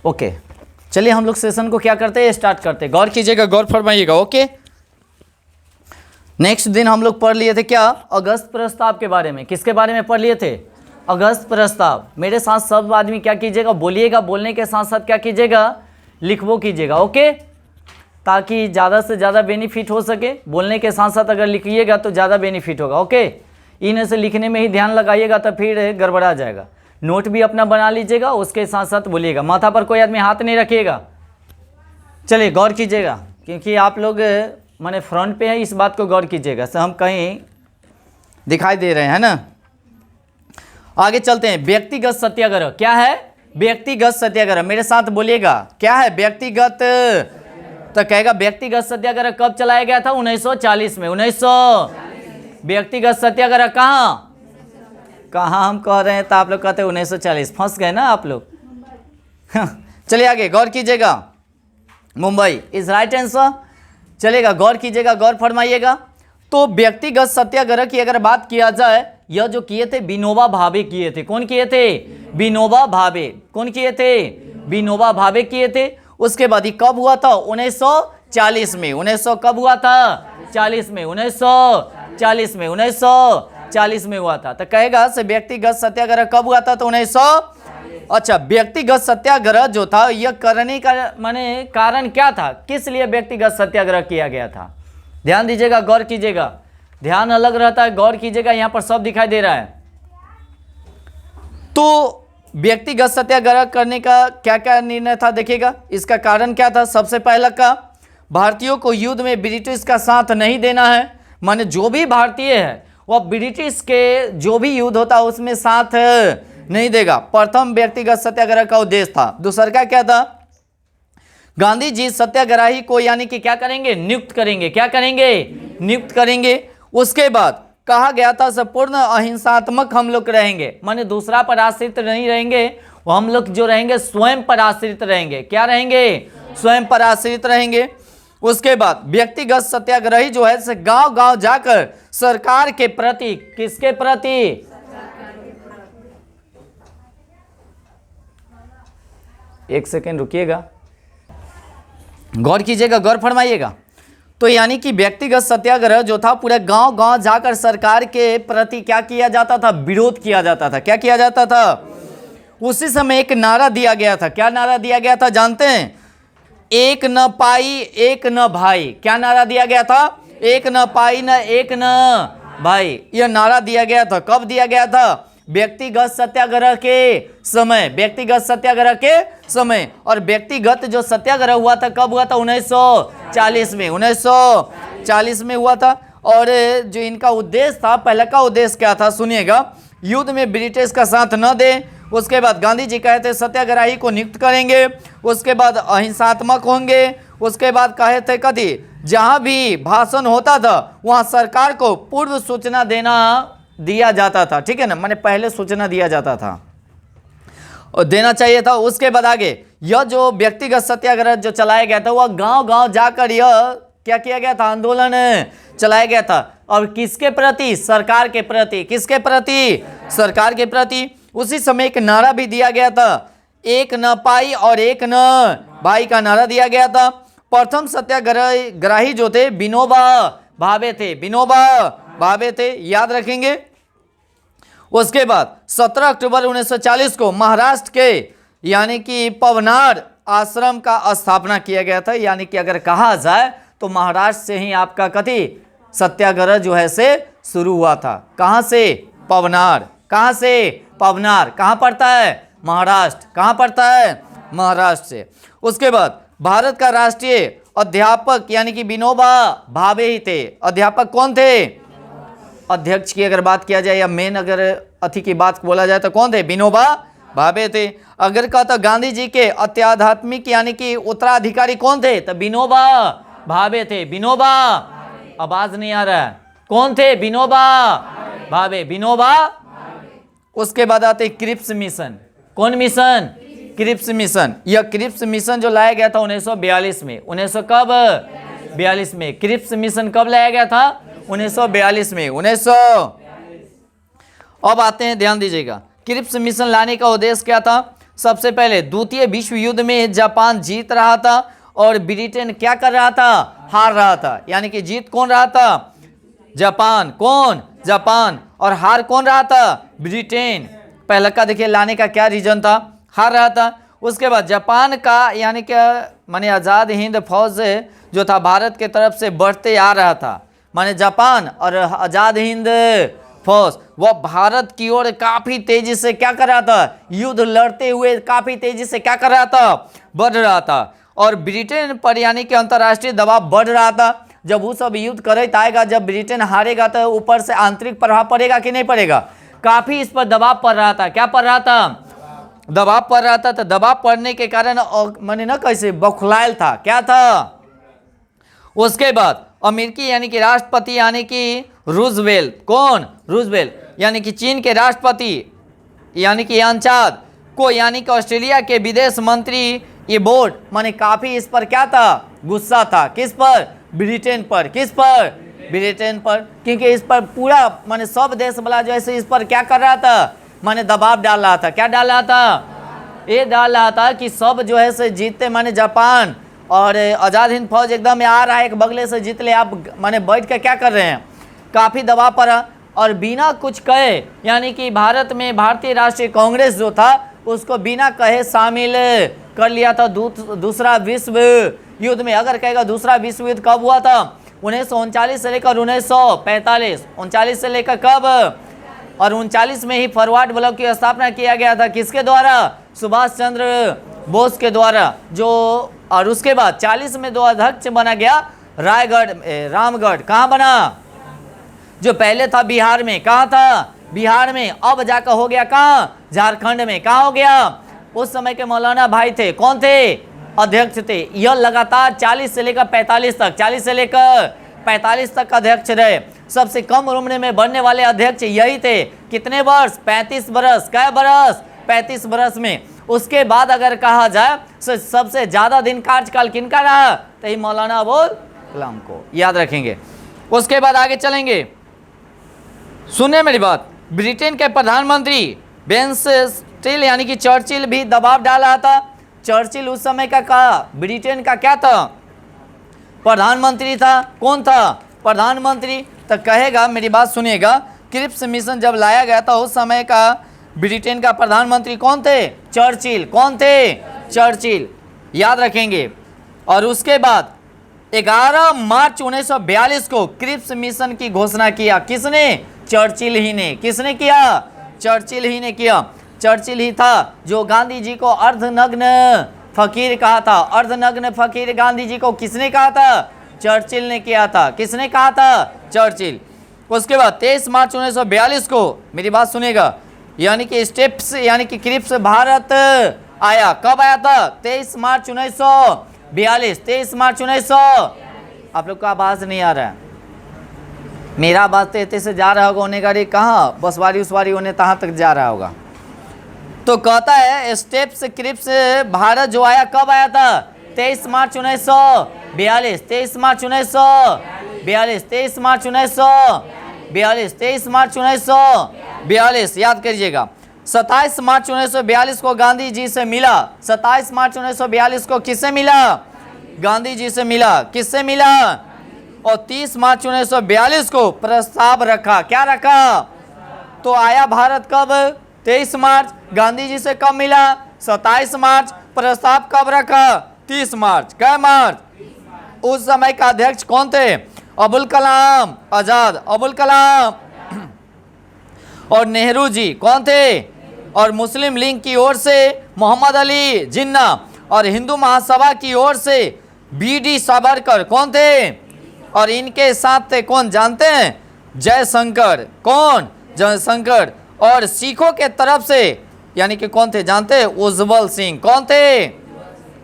Okay, चलिए हम लोग सेशन को क्या करते हैं, स्टार्ट करते हैं। गौर कीजिएगा, गौर फरमाइएगा। ओके, नेक्स्ट दिन हम लोग पढ़ लिए थे क्या, अगस्त प्रस्ताव के बारे में। किसके बारे में पढ़ लिए थे, अगस्त प्रस्ताव। मेरे साथ सब आदमी क्या कीजिएगा, बोलिएगा, बोलने के साथ साथ क्या कीजिएगा, लिखवो कीजिएगा। ओके, ताकि ज़्यादा से ज़्यादा बेनिफिट हो सके। बोलने के साथ साथ अगर लिखिएगा तो ज़्यादा बेनिफिट होगा। ओके, इन से लिखने में ही ध्यान लगाइएगा तो फिर गड़बड़ा जाएगा। नोट भी अपना बना लीजिएगा, उसके साथ साथ बोलिएगा। माथा पर कोई आदमी हाथ नहीं रखिएगा। चलिए गौर कीजिएगा, क्योंकि आप लोग माने फ्रंट पे है, इस बात को गौर कीजिएगा। से हम कहीं दिखाई दे रहे हैं ना। आगे चलते हैं। व्यक्तिगत सत्याग्रह क्या है, व्यक्तिगत सत्याग्रह। मेरे साथ बोलिएगा, क्या है व्यक्तिगत, तो कहेगा व्यक्तिगत सत्याग्रह कब चलाया गया था, 1940 में। 1900 व्यक्तिगत सत्याग्रह कहाँ हम कह रहे हैं तो आप लोग कहते हैं 1940। फंस गए ना आप लोग। चलिए आगे गौर कीजिएगा। Mumbai is right answer. चलेगा, गौर कीजिएगा, गौर फरमाइएगा। तो व्यक्तिगत सत्याग्रह की अगर बात किया जाए, यह जो किए थे विनोबा भावे किए थे। कौन किए थे, विनोबा भावे। कौन किए थे, विनोबा भावे किए थे। उसके बाद ही कब हुआ था, 1940 में। 1900 कब हुआ था, 40 में। 1940 में, 1940 में हुआ था। तो कहेगा से व्यक्तिगत सत्याग्रह कब हुआ था, तो 1900। अच्छा, व्यक्तिगत सत्याग्रह जो था यह करने का माने कारण क्या था, किस लिए व्यक्तिगत सत्याग्रह किया गया था। ध्यान दीजिएगा, गौर कीजिएगा। ध्यान अलग रहता है, गौर कीजिएगा। यहां पर सब दिखाई दे रहा है। तो व्यक्तिगत सत्याग्रह करने का क्या क्या निर्णय था, देखिएगा। इसका कारण क्या था। सबसे पहला का, भारतीयों को युद्ध में ब्रिटिश का साथ नहीं देना है। माने जो भी भारतीय है वह ब्रिटिश के जो भी युद्ध होता है उसमें साथ नहीं देगा। प्रथम व्यक्तिगत सत्याग्रह का उद्देश्य था। दूसरा का क्या था, गांधी जी सत्याग्रही को यानी कि क्या करेंगे, नियुक्त करेंगे। क्या करेंगे, नियुक्त करेंगे। उसके बाद कहा गया था संपूर्ण अहिंसात्मक हम लोग रहेंगे। माने दूसरा पर आश्रित नहीं रहेंगे, वो हम लोग जो रहेंगे स्वयं पर आश्रित रहेंगे। क्या रहेंगे, स्वयं पर आश्रित रहेंगे। उसके बाद व्यक्तिगत सत्याग्रही जो है गांव गांव जाकर सरकार के प्रति, किसके प्रति, एक सेकेंड रुकिएगा, गौर कीजिएगा, गौर फरमाइएगा। तो यानी कि व्यक्तिगत सत्याग्रह जो था पूरे गांव गांव जाकर सरकार के प्रति क्या किया जाता था, विरोध किया जाता था। क्या किया जाता था। उसी समय एक नारा दिया गया था। क्या नारा दिया गया था, जानते हैं, एक न पाई एक न भाई। क्या नारा दिया गया था, एक न पाई न एक न भाई। यह नारा दिया गया था। कब दिया गया था, व्यक्तिगत सत्याग्रह के समय। व्यक्तिगत सत्याग्रह के समय। और व्यक्तिगत जो सत्याग्रह हुआ था कब हुआ था, 1940 में। 1940 में हुआ था। और जो इनका उद्देश्य था, पहले का उद्देश्य क्या था, सुनिएगा। युद्ध में ब्रिटिश का साथ न दे। उसके बाद गांधी जी कहे थे सत्याग्रही को नियुक्त करेंगे। उसके बाद अहिंसात्मक होंगे। उसके बाद कहे थे कभी जहां भी भाषण होता था वहां सरकार को पूर्व सूचना दिया जाता था। ठीक है ना, मैंने पहले सूचना दिया जाता था और देना चाहिए था। उसके बाद आगे यह जो व्यक्तिगत सत्याग्रह जो चलाया गया था वह गांव गांव जाकर यह क्या किया गया था, आंदोलन चलाया गया था। और किसके प्रति, सरकार के प्रति। किसके प्रति, सरकार के प्रति। उसी समय एक नारा भी दिया गया था, एक न पाई और एक न भाई का नारा दिया गया था। प्रथम सत्याग्रही जो थे विनोबा भावे थे। विनोबा भावे थे, याद रखेंगे। उसके बाद 17 अक्टूबर 1940 को महाराष्ट्र के यानी कि पवनार आश्रम का स्थापना किया गया था। यानी कि अगर कहा जाए तो महाराष्ट्र से ही आपका कथी सत्याग्रह जो है से शुरू हुआ था। कहां से, पवनार। कहां से, पवनार। कहां पड़ता है, महाराष्ट्र। कहां पड़ता है, महाराष्ट्र से। उसके बाद भारत का राष्ट्रीय अध्यापक यानी कि विनोबा भावे ही थे। अध्यापक कौन थे, अध्यक्ष की अगर बात किया जाए या मेन अगर अति की बात बोला जाए तो कौन थे, विनोबा भावे थे। अगर कहता गांधी जी के अत्याध्यात्मिक यानी कि उत्तराधिकारी कौन थे, तो विनोबा भावे थे। विनोबा, आवाज नहीं आ रहा है, कौन थे, विनोबा भावे। विनोबा। उसके बाद आते क्रिप्स मिशन। कौन मिशन, क्रिप्स मिशन। यह क्रिप्स मिशन जो लाया गया था 1942 में। 1900 कब, 42 में। क्रिप्स मिशन कब लाया गया था, 1942 में। 1900। अब आते हैं, ध्यान दीजिएगा, क्रिप्स मिशन लाने का उद्देश्य क्या था, सबसे पहले द्वितीय विश्व युद्ध में जापान जीत रहा था और ब्रिटेन क्या कर रहा था, हार रहा था। यानी कि जीत कौन रहा था, जापान। कौन, जापान। और हार कौन रहा था, ब्रिटेन। पहला का देखिए लाने का क्या रीजन था, हार रहा था। उसके बाद जापान का यानी कि माने आज़ाद हिंद फौज जो था भारत के तरफ से बढ़ते आ रहा था। माने जापान और आज़ाद हिंद फौज वह भारत की ओर काफ़ी तेजी से क्या कर रहा था, युद्ध लड़ते हुए काफ़ी तेजी से क्या कर रहा था, बढ़ रहा था। और ब्रिटेन पर यानी कि अंतर्राष्ट्रीय दबाव बढ़ रहा था। जब वो सब युद्ध करत आएगा, जब ब्रिटेन हारेगा तो ऊपर से आंतरिक प्रभाव पड़ेगा कि नहीं पड़ेगा, काफ़ी इस पर दबाव पड़ रहा था। क्या पड़ रहा था, दबाव पड़ रहा था। तो दबाव पड़ने के कारण मैंने ना कैसे बौखलायल था, क्या था। उसके बाद अमेरिकी यानी कि राष्ट्रपति यानी कि रूजवेल्ट, कौन, रूजवेल्ट यानी कि चीन के राष्ट्रपति यानी कि यानचाद को यानी कि ऑस्ट्रेलिया के विदेश मंत्री ये बोर्ड माने काफ़ी इस पर क्या था, गुस्सा था। किस पर, ब्रिटेन पर। किस पर, ब्रिटेन पर। क्योंकि इस पर पूरा माने सब देश वाला जो है इस पर क्या कर रहा था, माने दबाव डाल रहा था। क्या डाल रहा था, ये डाल रहा था कि सब जो है से जीतते, माने जापान और आज़ाद हिंद फौज एकदम आ रहा है, एक बगले से जीत ले, आप माने बैठ कर क्या कर रहे हैं, काफ़ी दबाव पड़ा। और बिना कुछ कहे यानी कि भारत में भारतीय राष्ट्रीय कांग्रेस जो था उसको बिना कहे शामिल कर लिया था दूसरा विश्व युद्ध में। अगर कहेगा दूसरा विश्व युद्ध कब हुआ था, 1939 से लेकर 1945, 39 से लेकर कब, और 39 में ही फॉरवर्ड ब्लॉक की स्थापना किया गया था। किसके द्वारा, सुभाष चंद्र बोस के द्वारा जो। और उसके बाद 40 में दो अध्यक्ष बना गया रायगढ़, रामगढ़ कहाँ बना, जो पहले था बिहार में। कहाँ था, बिहार में। अब जाकर हो गया कहाँ, झारखंड में। कहाँ हो गया, उस समय के मौलाना भाई थे, कौन थे, अध्यक्ष थे। यह लगातार 40 से लेकर 45 तक, 40 से लेकर 45 तक अध्यक्ष रहे। सबसे कम उम्र में बनने वाले अध्यक्ष यही थे। कितने वर्ष, 35 वर्ष। क्या वर्ष, 35 वर्ष में। उसके बाद अगर कहा जाए तो सबसे ज़्यादा दिन कार्यकाल किनका रहा, तो ये मौलाना अबुल कलाम को, याद रखेंगे। उसके बाद आगे चलेंगे, सुनिए मेरी बात। ब्रिटेन के प्रधानमंत्री बेंस्टिल यानी कि चर्चिल भी दबाव डाल रहा था। चर्चिल उस समय का ब्रिटेन का क्या था, प्रधानमंत्री था। कौन था, प्रधानमंत्री। तो कहेगा, मेरी बात सुनिएगा, क्रिप्स मिशन जब लाया गया था उस समय का ब्रिटेन का प्रधानमंत्री कौन थे, चर्चिल। कौन थे, चर्चिल, याद रखेंगे। और उसके बाद 11 मार्च 1942 को क्रिप्स मिशन की घोषणा किया। किसने, चर्चिल ही ने। किसने किया, चर्चिल ही ने किया। चर्चिल ही था जो गांधी जी को अर्धनग्न फकीर कहा था। अर्धनग्न फकीर गांधी जी को किसने कहा था, चर्चिल ने किया था। किसने कहा था, चर्चिल। उसके बाद 23 मार्च 1942 को, मेरी बात सुनिएगा, यानी कि स्टेप्स यानी कि क्रिप्स भारत आया। कब आया था, 23 मार्च 1942। 23 मार्च 1900, आप लोग का आवाज़ नहीं आ रहा है, मेरा आवाज़ तेते से जा रहा होगा, उन्हें गाड़ी कहाँ, बसवारी उसवारी उन्हें तहाँ तक जा रहा होगा। तो कहता है स्टेप्स क्रिप्स भारत जो आया, कब आया था, 23 मार्च 1942। 23 मार्च 1942। 23 मार्च 1942। 23 मार्च 1942, याद करिएगा। 27 मार्च 1942 को गांधी जी से मिला। 27 मार्च 1942 को किससे मिला, गांधी जी से मिला। किससे मिला, और 30 मार्च 1942 को प्रस्ताव रखा। क्या रखा, तो आया भारत कब, 23 मार्च। गांधी जी से कब मिला, 27 मार्च। प्रस्ताव कब रखा, 30 मार्च। क्या मार्च, उस समय का अध्यक्ष कौन थे, अबुल कलाम आजाद, अबुल कलाम। और नेहरू जी कौन थे, और मुस्लिम लीग की ओर से मोहम्मद अली जिन्ना, और हिंदू महासभा की ओर से बीडी सावरकर कौन थे, और इनके साथ थे कौन जानते हैं, जयशंकर। कौन, जयशंकर। और सिखों के तरफ से यानी कि कौन थे जानते हैं, उज्जवल सिंह। कौन थे,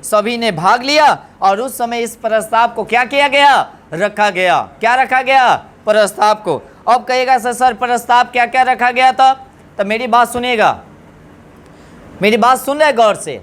सभी ने भाग लिया। और उस समय इस प्रस्ताव को क्या किया गया, रखा गया। क्या रखा गया, प्रस्ताव को। अब कहेगा सर प्रस्ताव क्या क्या रखा गया था, तो मेरी बात सुनिएगा, मेरी बात सुन रहे गौर से।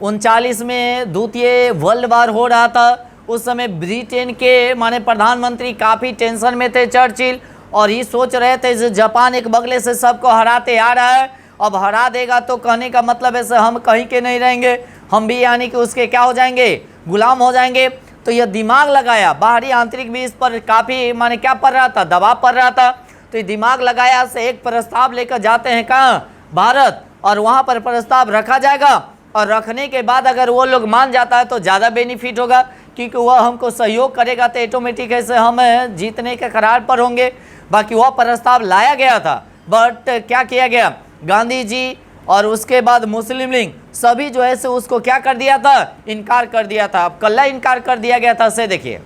39 में द्वितीय वर्ल्ड वार हो रहा था। उस समय ब्रिटेन के माने प्रधानमंत्री काफ़ी टेंशन में थे, चर्चिल, और ये सोच रहे थे जापान एक बगले से सबको हराते आ रहा है अब हरा देगा तो कहने का मतलब है हम कहीं के नहीं रहेंगे, हम भी यानी कि उसके क्या हो जाएंगे, गुलाम हो जाएंगे। तो यह दिमाग लगाया, बाहरी आंतरिक भी इस पर काफ़ी माने क्या पड़ रहा था, दबाव पड़ रहा था। तो ये दिमाग लगाया से एक प्रस्ताव लेकर जाते हैं कहाँ, भारत, और वहाँ पर प्रस्ताव रखा जाएगा। और रखने के बाद अगर वो लोग मान जाता है तो ज़्यादा बेनिफिट होगा, क्योंकि वह हमको सहयोग करेगा तो ऑटोमेटिक ऐसे हम जीतने के करार पर होंगे। बाकी वह प्रस्ताव लाया गया था, बट क्या किया गया, गांधी जी और उसके बाद मुस्लिम लीग सभी जो है से उसको क्या कर दिया था, इनकार कर दिया था। अब कल्ला इनकार कर दिया गया था से देखिए।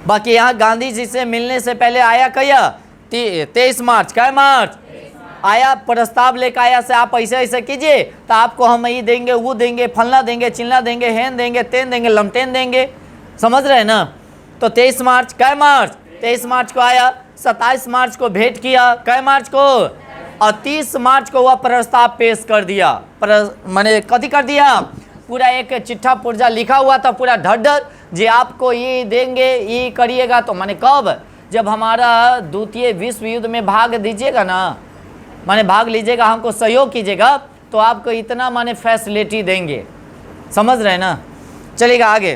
बाकी यहाँ गांधी जी से मिलने से पहले आया क्या, 23 मार्च, क्या मार्च आया, प्रस्ताव लेकर आया से आप ऐसे ऐसे कीजिए तो आपको हम ये देंगे, वो देंगे, फलना देंगे, चिल्ला देंगे, हेन देंगे, तेन देंगे, लमटेन देंगे, समझ रहे हैं ना। तो 23 मार्च, क्या मार्च, 23 मार्च को आया, 27 मार्च को भेंट किया, क्या मार्च को, और 30 मार्च को वह प्रस्ताव पेश कर दिया। मैंने कथी कर दिया, पूरा एक चिट्ठा पुर्जा लिखा हुआ था पूरा ढड्ढर, जे आपको ये देंगे, ये करिएगा। तो मैंने कब, जब हमारा द्वितीय विश्व युद्ध में भाग दीजिएगा ना, माने भाग लीजिएगा, हमको सहयोग कीजिएगा, तो आपको इतना माने फैसिलिटी देंगे, समझ रहे हैं ना। चलिएगा आगे,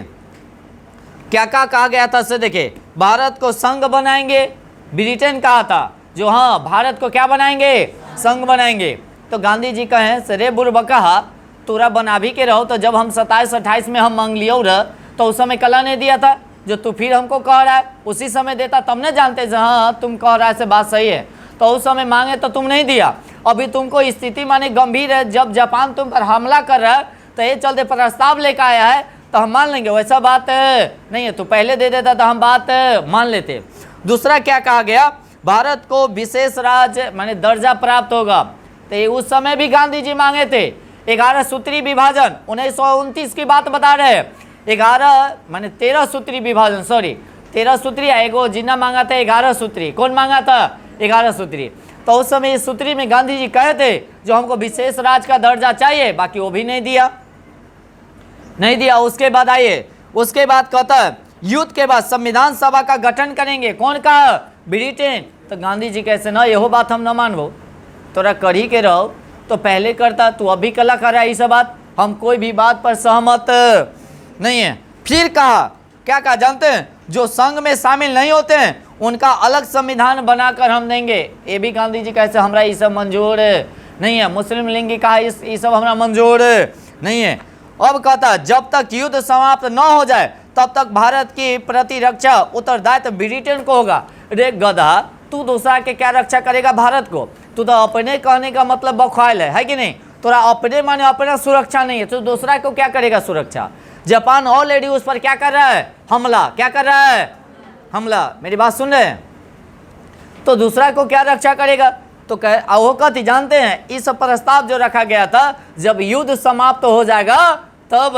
क्या क्या कहा गया था से देखिए। भारत को संघ बनाएंगे, ब्रिटेन कहा था जो, हाँ भारत को क्या बनाएंगे, संघ बनाएंगे। तो गांधी जी कहें सरे बुरबका तोरा बना भी के रहो, तो जब हम 27-28 में हम मांग लियो रह, तो उस समय कला नहीं दिया था, जो तू फिर हमको कह रहा है उसी समय देता, तब न जानते थे हाँ तुम कह रहा है से बात सही है। तो उस समय मांगे तो तुम नहीं दिया, अभी तुमको स्थिति माने गंभीर है, जब जापान तुम पर हमला कर रहा है तो ये चलते प्रस्ताव लेकर आया है तो हम मान लेंगे, वैसा बात नहीं है, तो पहले दे देता तो हम बात मान लेते। दूसरा क्या कहा गया, भारत को विशेष राज्य माने दर्जा प्राप्त होगा। तो ये उस समय भी गांधी जी मांगे थे। 11 सूत्री विभाजन 1929 की बात बता रहे हैं, 13 सूत्री विभाजन, सॉरी 13 सूत्री, एगो जिन्ना मांगा था 11 सूत्री, कौन मांगा था 11 सूत्री। तो उस समय इस सूत्री में गांधी जी कहे थे जो हमको विशेष राज्य का दर्जा चाहिए, बाकी वो भी नहीं दिया, नहीं दिया। उसके बाद आइए, उसके बाद कहता है युद्ध के बाद संविधान सभा का गठन करेंगे, कौन का, ब्रिटेन। तो गांधी जी कैसे ना, यहो बात हम न मानबो, तोरा कर ही के रहो, तो पहले करता, तू अभी कला कर रहा है, ये सब बात हम कोई भी बात पर सहमत नहीं है। फिर कहा, क्या कहा जानते हैं, जो संघ में शामिल नहीं होते हैं उनका अलग संविधान बनाकर हम देंगे। ये भी गांधी जी कैसे, हमरा ये सब मंजूर नहीं है, मुस्लिम लीग की कहा ये सब हमरा मंजूर नहीं है। अब कहता जब तक युद्ध समाप्त न हो जाए तब तक भारत की प्रतिरक्षा उत्तरदायित्व ब्रिटेन को होगा। रे गधा, तू दूसरा के क्या रक्षा करेगा भारत को, तू तो अपने कहने का मतलब बखवाल है कि नहीं, तोरा अपने माने अपना सुरक्षा नहीं है, तो दूसरा को क्या करेगा सुरक्षा। जापान ऑलरेडी उस पर क्या कर रहा है, हमला, क्या कर रहा है, हमला, मेरी बात सुन रहे हैं, तो दूसरा को क्या रक्षा करेगा। तो वो कहती जानते हैं, इस प्रस्ताव जो रखा गया था जब युद्ध समाप्त हो जाएगा तब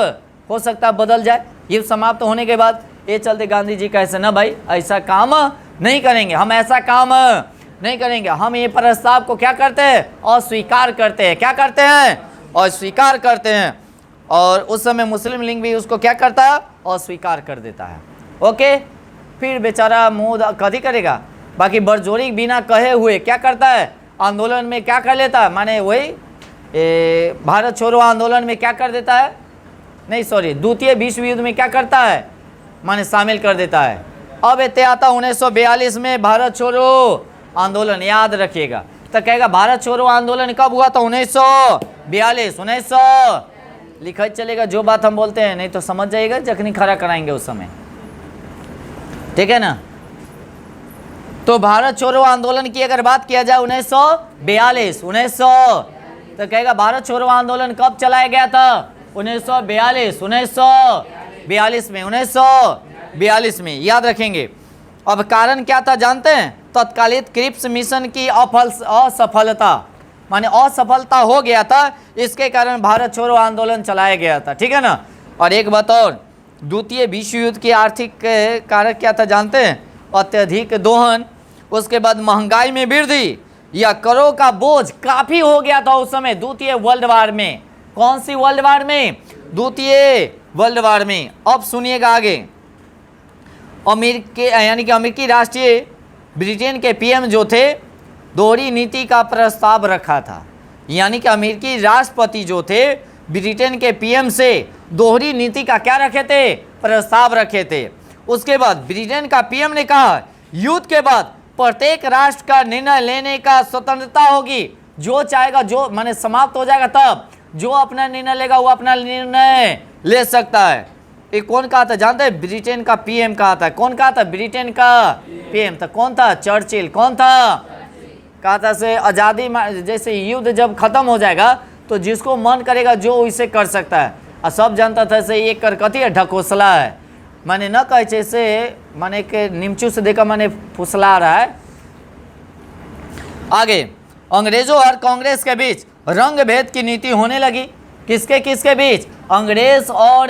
हो सकता है बदल जाए, युद्ध समाप्त होने के बाद। ये चलते गांधी जी कैसे ना भाई ऐसा काम नहीं करेंगे, हम ऐसा काम नहीं करेंगे, हम ये प्रस्ताव को क्या करते हैं, अस्वीकार करते हैं, क्या करते हैं, अस्वीकार करते हैं। और उस समय मुस्लिम लीग भी उसको क्या करता है, अस्वीकार कर देता है। ओके, फिर बेचारा मुँह कभी करेगा, बाकी बरजोरी बिना कहे हुए क्या करता है, आंदोलन में क्या कर लेता है, माने वही भारत छोड़ो आंदोलन में क्या कर देता है, नहीं सॉरी द्वितीय विश्व युद्ध में क्या करता है, माने शामिल कर देता है। अब इतने आता 1942 में भारत छोड़ो आंदोलन, याद रखिएगा। तो कहेगा भारत छोड़ो आंदोलन कब हुआ था, 1942, 1900 लिखा चलेगा जो बात हम बोलते हैं, नहीं तो समझ जाइएगा जखनी खड़ा कराएंगे उस समय, ठीक है ना। तो भारत छोड़ो आंदोलन की अगर बात किया जाए 1942, 1900, तो कहेगा भारत छोड़ो आंदोलन कब चलाया गया था, 1942, 1942 में, 1942 में, याद रखेंगे। अब कारण क्या था जानते हैं, तत्कालीन क्रिप्स मिशन की असफलता, माने असफलता हो गया था, इसके कारण भारत छोड़ो आंदोलन चलाया गया था, ठीक है ना। और एक बात और, द्वितीय विश्व युद्ध की आर्थिक कारक क्या था जानते हैं, अत्यधिक दोहन, उसके बाद महंगाई में वृद्धि या करों का बोझ काफ़ी हो गया था उस समय द्वितीय वर्ल्ड वार में। कौन सी वर्ल्ड वार में, द्वितीय वर्ल्ड वार में। अब सुनिएगा आगे, यानी कि अमेरिकी राष्ट्रीय ब्रिटेन के पीएम जो थे दोहरी नीति का प्रस्ताव रखा था। यानी कि अमेरिकी राष्ट्रपति जो थे ब्रिटेन के पीएम से दोहरी नीति का क्या रखे थे, प्रस्ताव रखे थे। उसके बाद ब्रिटेन का पीएम ने कहा युद्ध के बाद प्रत्येक राष्ट्र का निर्णय लेने का स्वतंत्रता होगी, जो चाहेगा, जो माने समाप्त हो जाएगा तब जो अपना निर्णय लेगा वो अपना निर्णय ले सकता है। ये कौन कहा था जानते हैं? ब्रिटेन का पीएम कहा था। कौन कहा था? ब्रिटेन का पीएम था। कौन था? चर्चिल। कौन था? कहा था से आज़ादी जैसे युद्ध जब खत्म हो जाएगा तो जिसको मन करेगा जो इसे कर सकता है। और सब जानता था से ये कर कथी है, ढकोसला है, माने न कहे से माने के निमचू से देखा माने फुसला रहा है। आगे अंग्रेजों और कांग्रेस के बीच रंग भेद की नीति होने लगी। किसके किसके बीच? अंग्रेज और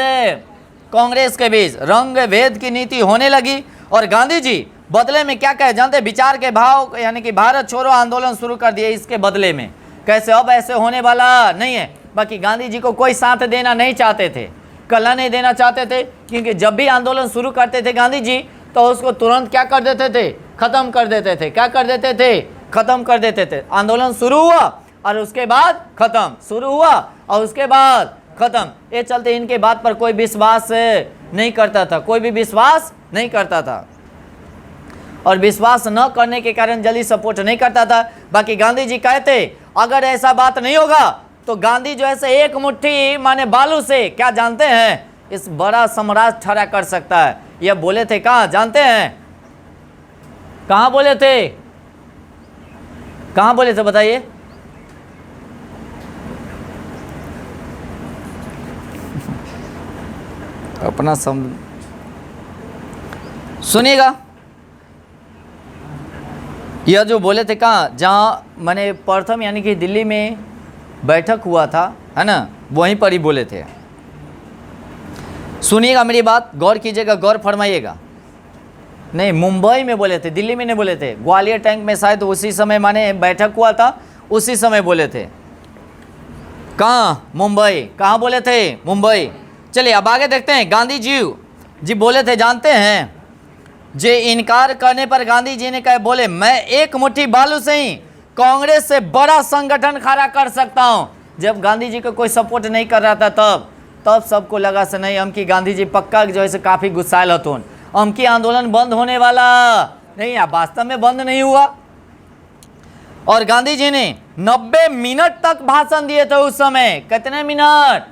कांग्रेस के बीच रंग भेद की नीति होने लगी। और गांधी जी बदले में क्या कहे जानते? विचार के भाव यानी कि भारत छोड़ो आंदोलन शुरू कर दिए। इसके बदले में कैसे? अब ऐसे होने वाला नहीं है। बाकी गांधी जी को कोई साथ देना नहीं चाहते थे, कला नहीं देना चाहते थे, क्योंकि जब भी आंदोलन शुरू करते थे गांधी जी तो उसको तुरंत क्या कर देते थे? खत्म कर देते थे। क्या कर देते थे? खत्म कर देते थे। आंदोलन शुरू हुआ और उसके बाद खत्म, शुरू हुआ और उसके बाद खत्म। ये चलते इनके बात पर कोई विश्वास नहीं करता था, कोई भी विश्वास नहीं करता था और विश्वास न करने के कारण जल्दी सपोर्ट नहीं करता था। बाकी गांधी जी कहते अगर ऐसा बात नहीं होगा तो गांधी जो है एक मुट्ठी माने बालू से क्या जानते हैं, इस बड़ा साम्राज्य खड़ा कर सकता है। यह बोले थे कहाँ जानते हैं? कहाँ बोले थे? कहाँ बोले थे बताइए? अपना सुनिएगा। यह जो बोले थे कहाँ, जहाँ मैंने प्रथम यानी कि दिल्ली में बैठक हुआ था, है ना, वहीं पर ही बोले थे। सुनिएगा मेरी बात, गौर कीजिएगा, गौर फरमाइएगा। नहीं, मुंबई में बोले थे, दिल्ली में नहीं बोले थे। ग्वालियर टैंक में शायद उसी समय माने बैठक हुआ था, उसी समय बोले थे। कहाँ? मुंबई। कहाँ बोले थे? मुंबई। चलिए अब आगे देखते हैं। गांधी जी बोले थे जानते हैं? जे इनकार करने पर गांधी जी ने कहा, बोले मैं एक मुट्ठी बालू से ही कांग्रेस से बड़ा संगठन खड़ा कर सकता हूं। जब गांधी जी को कोई सपोर्ट नहीं कर रहा था तब सबको लगा से नहीं हम की गांधी जी पक्का जो है काफ़ी गुस्साइल हतुन, हम की आंदोलन बंद होने वाला नहीं। वास्तव में बंद नहीं हुआ। और गांधी जी ने 90 मिनट तक भाषण दिए थे उस समय। कितने मिनट?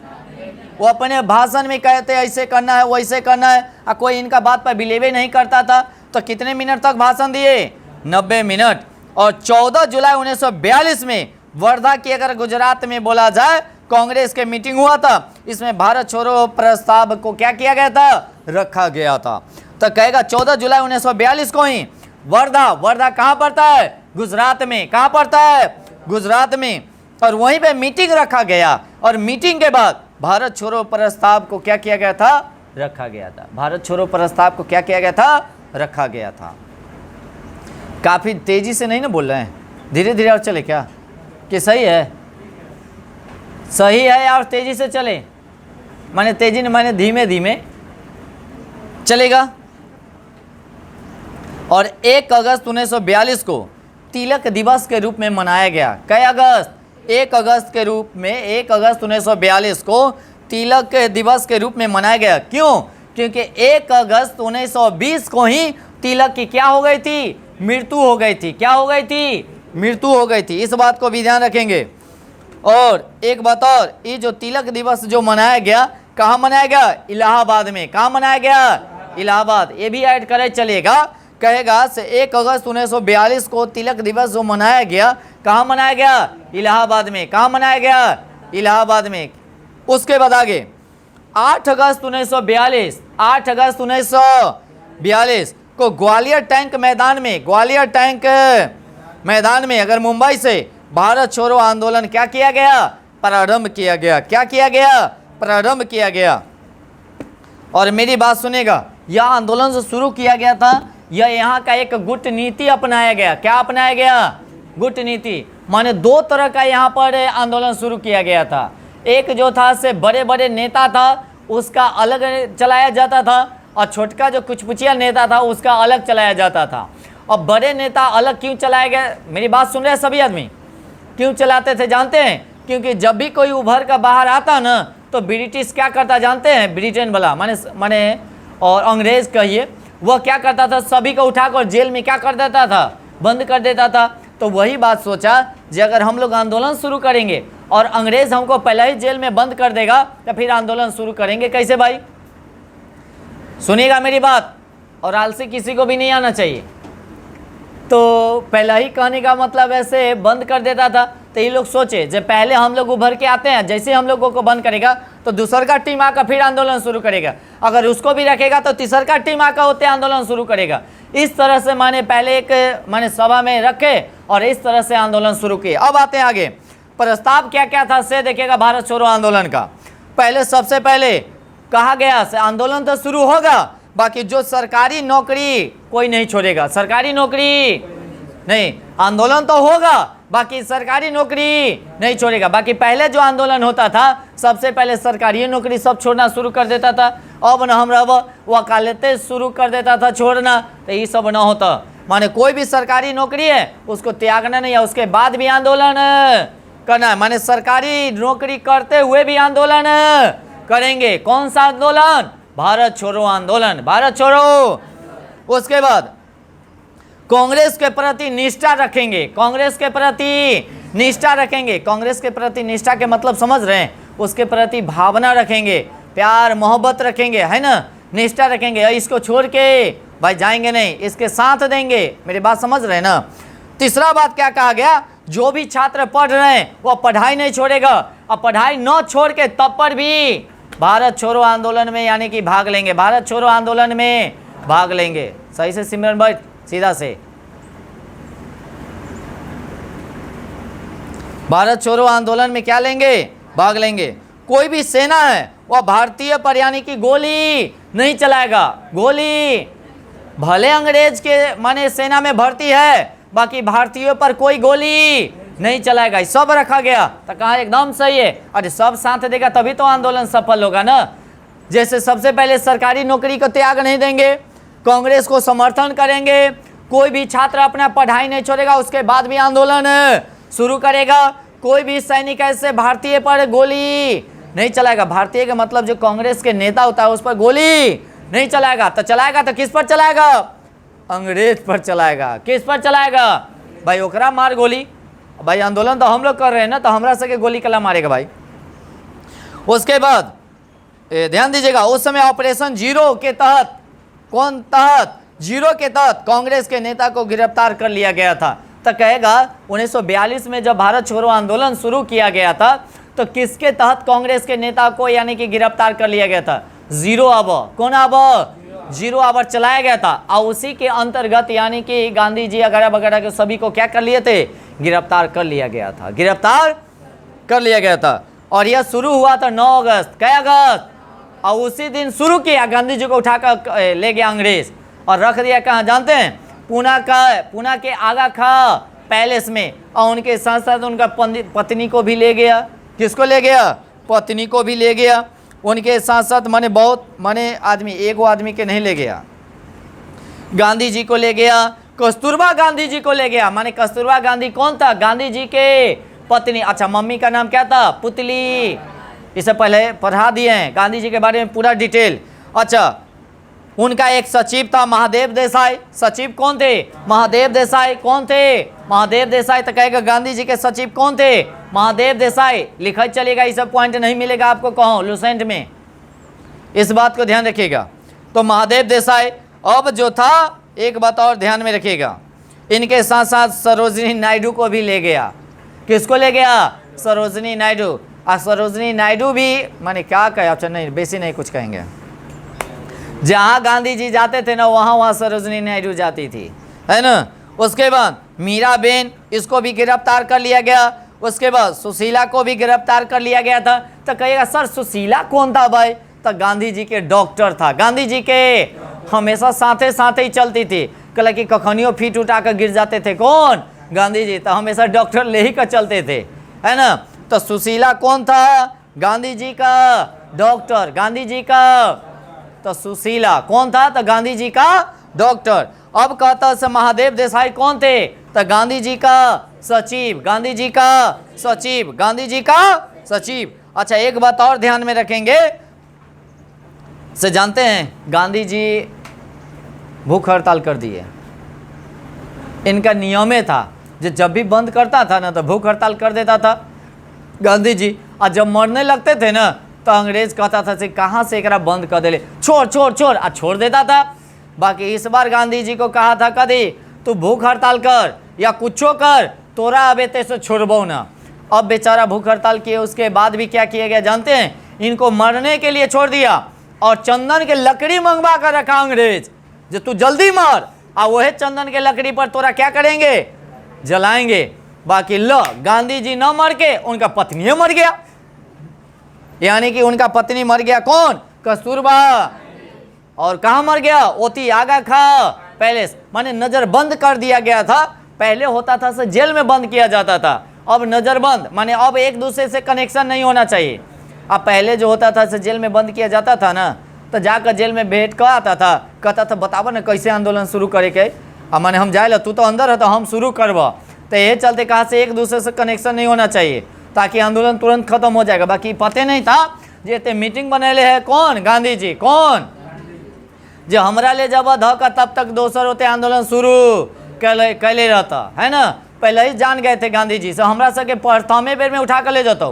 वो अपने भाषण में कहते ऐसे करना है वैसे करना है, और कोई इनका बात पर बिलीव नहीं करता था। तो कितने मिनट तक भाषण दिए? 90 मिनट। और 14 जुलाई 1942 में वर्धा की अगर गुजरात में बोला जाए कांग्रेस के मीटिंग हुआ था। इसमें भारत छोड़ो प्रस्ताव को क्या किया गया था? रखा गया था। तो कहेगा 14 जुलाई 1942 को ही वर्धा कहाँ पड़ता है? गुजरात में। कहाँ पड़ता है? गुजरात में। और वहीं पे मीटिंग रखा गया और मीटिंग के बाद भारत छोड़ो प्रस्ताव को क्या किया गया था? रखा गया था। भारत छोड़ो प्रस्ताव को क्या किया गया था? रखा गया था। काफ़ी तेजी से नहीं ना बोल रहे हैं, धीरे धीरे और चले क्या? कि सही है? सही है और तेजी से चले, माने तेजी ने माने धीमे धीमे चलेगा। और 1 अगस्त 1942 को तिलक दिवस के रूप में मनाया गया। कई अगस्त? 1 अगस्त के रूप में 1 अगस्त 1942 को तिलक दिवस के रूप में मनाया गया। क्यों? क्योंकि 1 अगस्त 1920 को ही तिलक की क्या हो गई थी? मृत्यु हो गई थी। क्या हो गई थी? मृत्यु हो गई थी। इस बात को भी ध्यान रखेंगे। और एक बात और, ये जो तिलक दिवस जो मनाया गया कहाँ मनाया गया? इलाहाबाद में। कहाँ मनाया गया? इलाहाबाद। ये भी ऐड करे चलेगा। कहेगा से 1 अगस्त 1942 को तिलक दिवस जो मनाया गया कहाँ मनाया गया? इलाहाबाद में। कहाँ मनाया गया? इलाहाबाद में। उसके बाद आगे 8 अगस्त 1942 को ग्वालियर टैंक मैदान में अगर मुंबई से भारत छोड़ो आंदोलन क्या किया गया? प्रारंभ किया गया। क्या किया गया? प्रारंभ किया गया। और मेरी बात सुनेगा, यह आंदोलन जो शुरू किया गया था यह यहाँ का एक गुट नीति अपनाया गया। क्या अपनाया गया? गुट नीति। माने 2 तरह का यहाँ पर आंदोलन शुरू किया गया था। एक जो था से बड़े बड़े नेता था उसका अलग चलाया जाता था, और छोटका जो कुचपुचिया नेता था उसका अलग चलाया जाता था। और बड़े नेता अलग क्यों चलाया गया? मेरी बात सुन रहे हैं सभी आदमी? क्यों चलाते थे जानते हैं? क्योंकि जब भी कोई उभर कर बाहर आता ना तो ब्रिटिश क्या करता जानते हैं? ब्रिटेन वाला माने और अंग्रेज कहिए, वह क्या करता था? सभी को उठाकर जेल में क्या कर देता था? बंद कर देता था। तो वही बात सोचा कि अगर हम लोग आंदोलन शुरू करेंगे और अंग्रेज हमको पहले ही जेल में बंद कर देगा तो फिर आंदोलन शुरू करेंगे कैसे भाई? सुनिएगा मेरी बात, और आलसी किसी को भी नहीं आना चाहिए। तो पहला ही कहने का मतलब ऐसे बंद कर देता था। तो ये लोग सोचे जब पहले हम लोग उभर के आते हैं, जैसे हम लोगों को बंद करेगा तो दूसर का टीम आकर फिर आंदोलन शुरू करेगा, अगर उसको भी रखेगा तो तीसर का टीम आकर होते आंदोलन शुरू करेगा। इस तरह से माने पहले एक माने सभा में रखे और इस तरह से आंदोलन शुरू किए। अब आते हैं आगे, प्रस्ताव क्या क्या था से देखिएगा भारत छोड़ो आंदोलन का। पहले सबसे पहले कहा गया से आंदोलन तो शुरू होगा, बाकी जो सरकारी नौकरी कोई नहीं छोड़ेगा, सरकारी नौकरी नहीं, आंदोलन तो होगा बाकी सरकारी नौकरी नहीं छोड़ेगा। बाकी पहले जो आंदोलन होता था सबसे पहले सरकारी नौकरी सब छोड़ना शुरू कर देता था। अब न हम वकालतें शुरू कर देता था छोड़ना, तो ये सब ना होता। माने कोई भी सरकारी नौकरी है उसको त्यागना नहीं है, उसके बाद भी आंदोलन करना है। माने सरकारी नौकरी करते हुए भी आंदोलन करेंगे। कौन सा आंदोलन? भारत छोड़ो आंदोलन, भारत छोड़ो। उसके बाद कांग्रेस के प्रति निष्ठा रखेंगे, कांग्रेस के प्रति निष्ठा रखेंगे। कांग्रेस के प्रति निष्ठा के मतलब समझ रहे हैं? उसके प्रति भावना रखेंगे, प्यार मोहब्बत रखेंगे, है ना, निष्ठा रखेंगे। इसको छोड़ के भाई जाएंगे नहीं, इसके साथ देंगे। मेरी बात समझ रहे हैं ना? तीसरा बात क्या कहा गया? जो भी छात्र पढ़ रहे हैं वो पढ़ाई नहीं छोड़ेगा, और पढ़ाई न छोड़ के तब पर भी भारत छोड़ो आंदोलन में यानी कि भाग लेंगे, भारत छोड़ो आंदोलन में भाग लेंगे। सही से सिमरन भाई, सीधा से भारत छोड़ो आंदोलन में क्या लेंगे? भाग लेंगे। कोई भी सेना है वह भारतीय पर यानी कि गोली नहीं चलाएगा। गोली भले अंग्रेज के माने सेना में भर्ती है, बाकी भारतीयों पर कोई गोली नहीं चलाएगा। सब रखा गया तो कहा एकदम सही है। अरे सब साथ देगा तभी तो आंदोलन सफल होगा ना। जैसे सबसे पहले सरकारी नौकरी को त्याग नहीं देंगे, कांग्रेस को समर्थन करेंगे, कोई भी छात्र अपना पढ़ाई नहीं छोड़ेगा, उसके बाद भी आंदोलन शुरू करेगा। कोई भी सैनिक ऐसे भारतीय पर गोली नहीं चलाएगा। भारतीय का मतलब जो कांग्रेस के नेता होता है उस पर गोली नहीं चलाएगा। तो चलाएगा तो किस पर चलाएगा? अंग्रेज पर चलाएगा। किस पर चलाएगा? भाई ओकरा मार गोली। भाई आंदोलन तो हम लोग कर रहे हैं ना, तो हमरा से के गोली कला मारेगा भाई। उसके बाद ध्यान दीजिएगा, उस समय ऑपरेशन जीरो के तहत, कौन तहत? जीरो के तहत कांग्रेस के नेता को गिरफ्तार कर लिया गया था। तो कहेगा 1942 में जब भारत छोड़ो आंदोलन शुरू किया गया था तो किसके तहत कांग्रेस के नेता को यानी कि गिरफ्तार कर लिया गया था? Zero hour. कौन आवर? जीरो आवर चलाया गया था, और उसी के अंतर्गत यानी कि गांधी जी वगैरह वगैरह के सभी को क्या कर लिए थे? गिरफ्तार कर लिया गया था, गिरफ्तार कर लिया गया था। और यह शुरू हुआ था 9 अगस्त। क्या अगस्त? और उसी दिन शुरू किया, गांधी जी को उठाकर ले गया अंग्रेज और रख दिया कहाँ जानते हैं? पूना के आगा खा पैलेस में। और उनके साथ साथ उनका पत्नी को भी ले गया। किसको ले गया? पत्नी को भी ले गया। उनके साथ साथ माने बहुत माने आदमी, एक आदमी के नहीं ले गया, गांधी जी को ले गया, कस्तूरबा गांधी जी को ले गया। माने कस्तूरबा गांधी कौन था? गांधी जी के पत्नी। अच्छा, मम्मी का नाम क्या था? पुतली। इसे पहले पढ़ा दिए हैं गांधी जी के बारे में पूरा डिटेल। अच्छा, उनका एक सचिव था महादेव देसाई। सचिव कौन थे? महादेव देसाई। कौन थे? महादेव देसाई। तो कहेगा गांधी जी के सचिव कौन थे? महादेव देसाई। लिखा चलेगा, ये सब पॉइंट नहीं मिलेगा आपको कहो लुसेंट में, इस बात को ध्यान रखिएगा। तो महादेव देसाई। अब जो था एक बात और ध्यान में रखिएगा, इनके साथ साथ सरोजिनी नायडू को भी ले गया। किसको ले गया? सरोजिनी नायडू। और सरोजिनी नायडू भी माने क्या कहे? अच्छा नहीं, बेसी नहीं कुछ कहेंगे। जहाँ गांधी जी जाते थे ना वहाँ सरोजिनी नायडू जाती थी, है ना। उसके बाद मीराबेन, इसको भी गिरफ्तार कर लिया गया। उसके बाद सुशीला को भी गिरफ्तार कर लिया गया था। तो कहिएगा सर सुशीला कौन था भाई? तो गांधी जी के डॉक्टर था। गांधी जी के हमेशा साथे साथे ही चलती थी। कल कि कखनियों फीट उठा कर गिर जाते थे कौन? गांधी जी। तो हमेशा डॉक्टर ले ही कर चलते थे, है ना। तो सुशीला कौन था? गांधी जी का डॉक्टर। गांधी जी का, तो सुशीला कौन था? तो गांधी जी का डॉक्टर। अब कहता है महादेव देसाई कौन थे? तो गांधी जी का सचिव, गांधी जी का सचिव, गांधी जी का सचिव। अच्छा, एक बात और ध्यान में रखेंगे, से जानते हैं गांधी जी भूख हड़ताल कर दिए। इनका नियम था, जब भी बंद करता था ना तो भूख हड़ताल कर देता था गांधी जी। और जब मरने लगते थे ना तो अंग्रेज कहता था से कहाँ से एकरा बंद कर दे, छोड़ छोड़ छोड़, आ छोड़ देता था। बाकी इस बार गांधी जी को कहा था कभी तू भूख हड़ताल कर या कुछो कर, तोरा अब एते से छोड़बो ना। अब बेचारा भूख हड़ताल किए, उसके बाद भी क्या किया गया जानते हैं, इनको मरने के लिए छोड़ दिया और चंदन के लकड़ी मंगवा कर रखा अंग्रेज, जो तू जल्दी मर, और वही चंदन के लकड़ी पर तोरा क्या करेंगे, जलाएंगे। बाकी लो गांधी जी न मर के उनका पत्नी मर गया, यानी कि उनका पत्नी मर गया, कौन, कस्तूरबा। और कहाँ मर गया, ओती आगा खा पैलेस, माने नजर बंद कर दिया गया था। पहले होता था से जेल में बंद किया जाता था, अब नजर बंद, माने अब एक दूसरे से कनेक्शन नहीं होना चाहिए। अब पहले जो होता था से जेल में बंद किया जाता था ना, तो जाकर जेल में भेंट कर आता था, कहता था बताबो ना कैसे आंदोलन शुरू करे के, अब माने हम जाए, तू तो अंदर है तो हम शुरू करब। तो ये चलते कहा से एक दूसरे से कनेक्शन नहीं होना चाहिए, ताकि आंदोलन तुरंत खत्म हो जाएगा। बाकी पते नहीं था जे मीटिंग बनैले है कौन, गांधी जी, कौन, जो हमरा ले जब धक्का तब तक दोसर होते आंदोलन शुरू कैले रहता है ना। पहले ही जान गए थे गांधी जी से हमरा सके प्रथमे बेर में उठा कर ले जाता,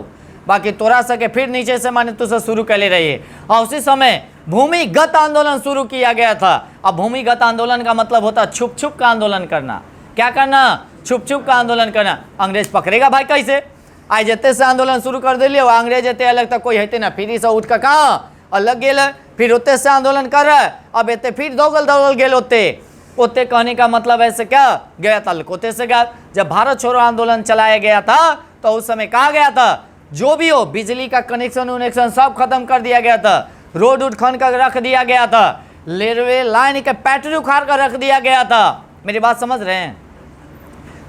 बाकी तोरा सके फिर नीचे से माने तुझसे शुरू कैले रहिए। और उसी समय भूमिगत आंदोलन शुरू किया गया था। अब भूमिगत आंदोलन का मतलब होता छुप छुप का आंदोलन करना। क्या करना, छुप छुप का आंदोलन करना। अंग्रेज पकड़ेगा भाई कैसे, आज जते से आंदोलन शुरू कर दिलिए, अंग्रेज एते अलग तक कोई हेते ना, फिर इसे उठ कर कहाँ अलग गेल, फिर ओते से आंदोलन कर रहा है, अब एते फिर दौगल दौगल गेल ओते कहने का मतलब ऐसे क्या गया था, कोते से गया। जब भारत छोड़ो आंदोलन चलाया गया था तो उस समय कहा गया था जो भी हो बिजली का कनेक्शन उनेक्शन सब खत्म कर दिया गया था, रोड उड खन कर रख दिया गया था, रेलवे लाइन के पैटरी उखाड़ कर रख दिया गया था। मेरी बात समझ रहे हैं,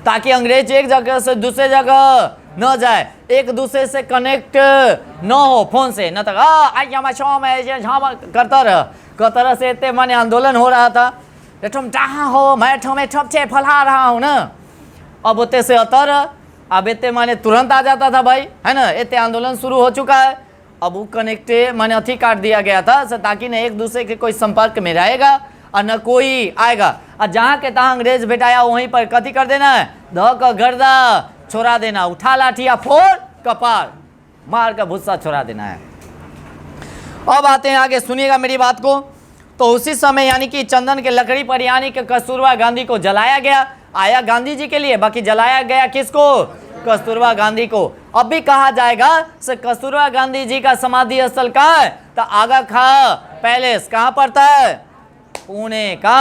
ताकि अंग्रेज एक जगह से दूसरे जगह न जाए, एक दूसरे से कनेक्ट न हो फोन से, न तक करता रह से इतने माने आंदोलन हो रहा था, तुम कहाँ हो, मैं ठमे ठपचे फैला रहा हूँ ना। अब उतने से अतर, अब इतने माने तुरंत आ जाता था भाई, है ना, इतने आंदोलन शुरू हो चुका है। अब वो कनेक्ट माने अथी काट दिया गया था ताकि न एक दूसरे के कोई संपर्क में रहेगा और न कोई आएगा। और जहाँ के तहाँ अंग्रेज भेटाया वहीं पर कथी कर देना है, धक गर्दा छोड़ा देना, उठा लाठिया फोड़ कपार मार का भुस्सा छोड़ा देना है। अब आते हैं आगे, सुनिएगा मेरी बात को। तो उसी समय यानी कि चंदन के लकड़ी पर यानी कि कस्तूरबा गांधी को जलाया गया, आया गांधी जी के लिए, बाकी जलाया गया किसको, कस्तूरबा गांधी को। अब भी कहा जाएगा से कस्तूरबा गांधी जी का समाधि स्थल कहाँ है, तो आगा खा पैलेस कहाँ पड़ता है, पुणे का,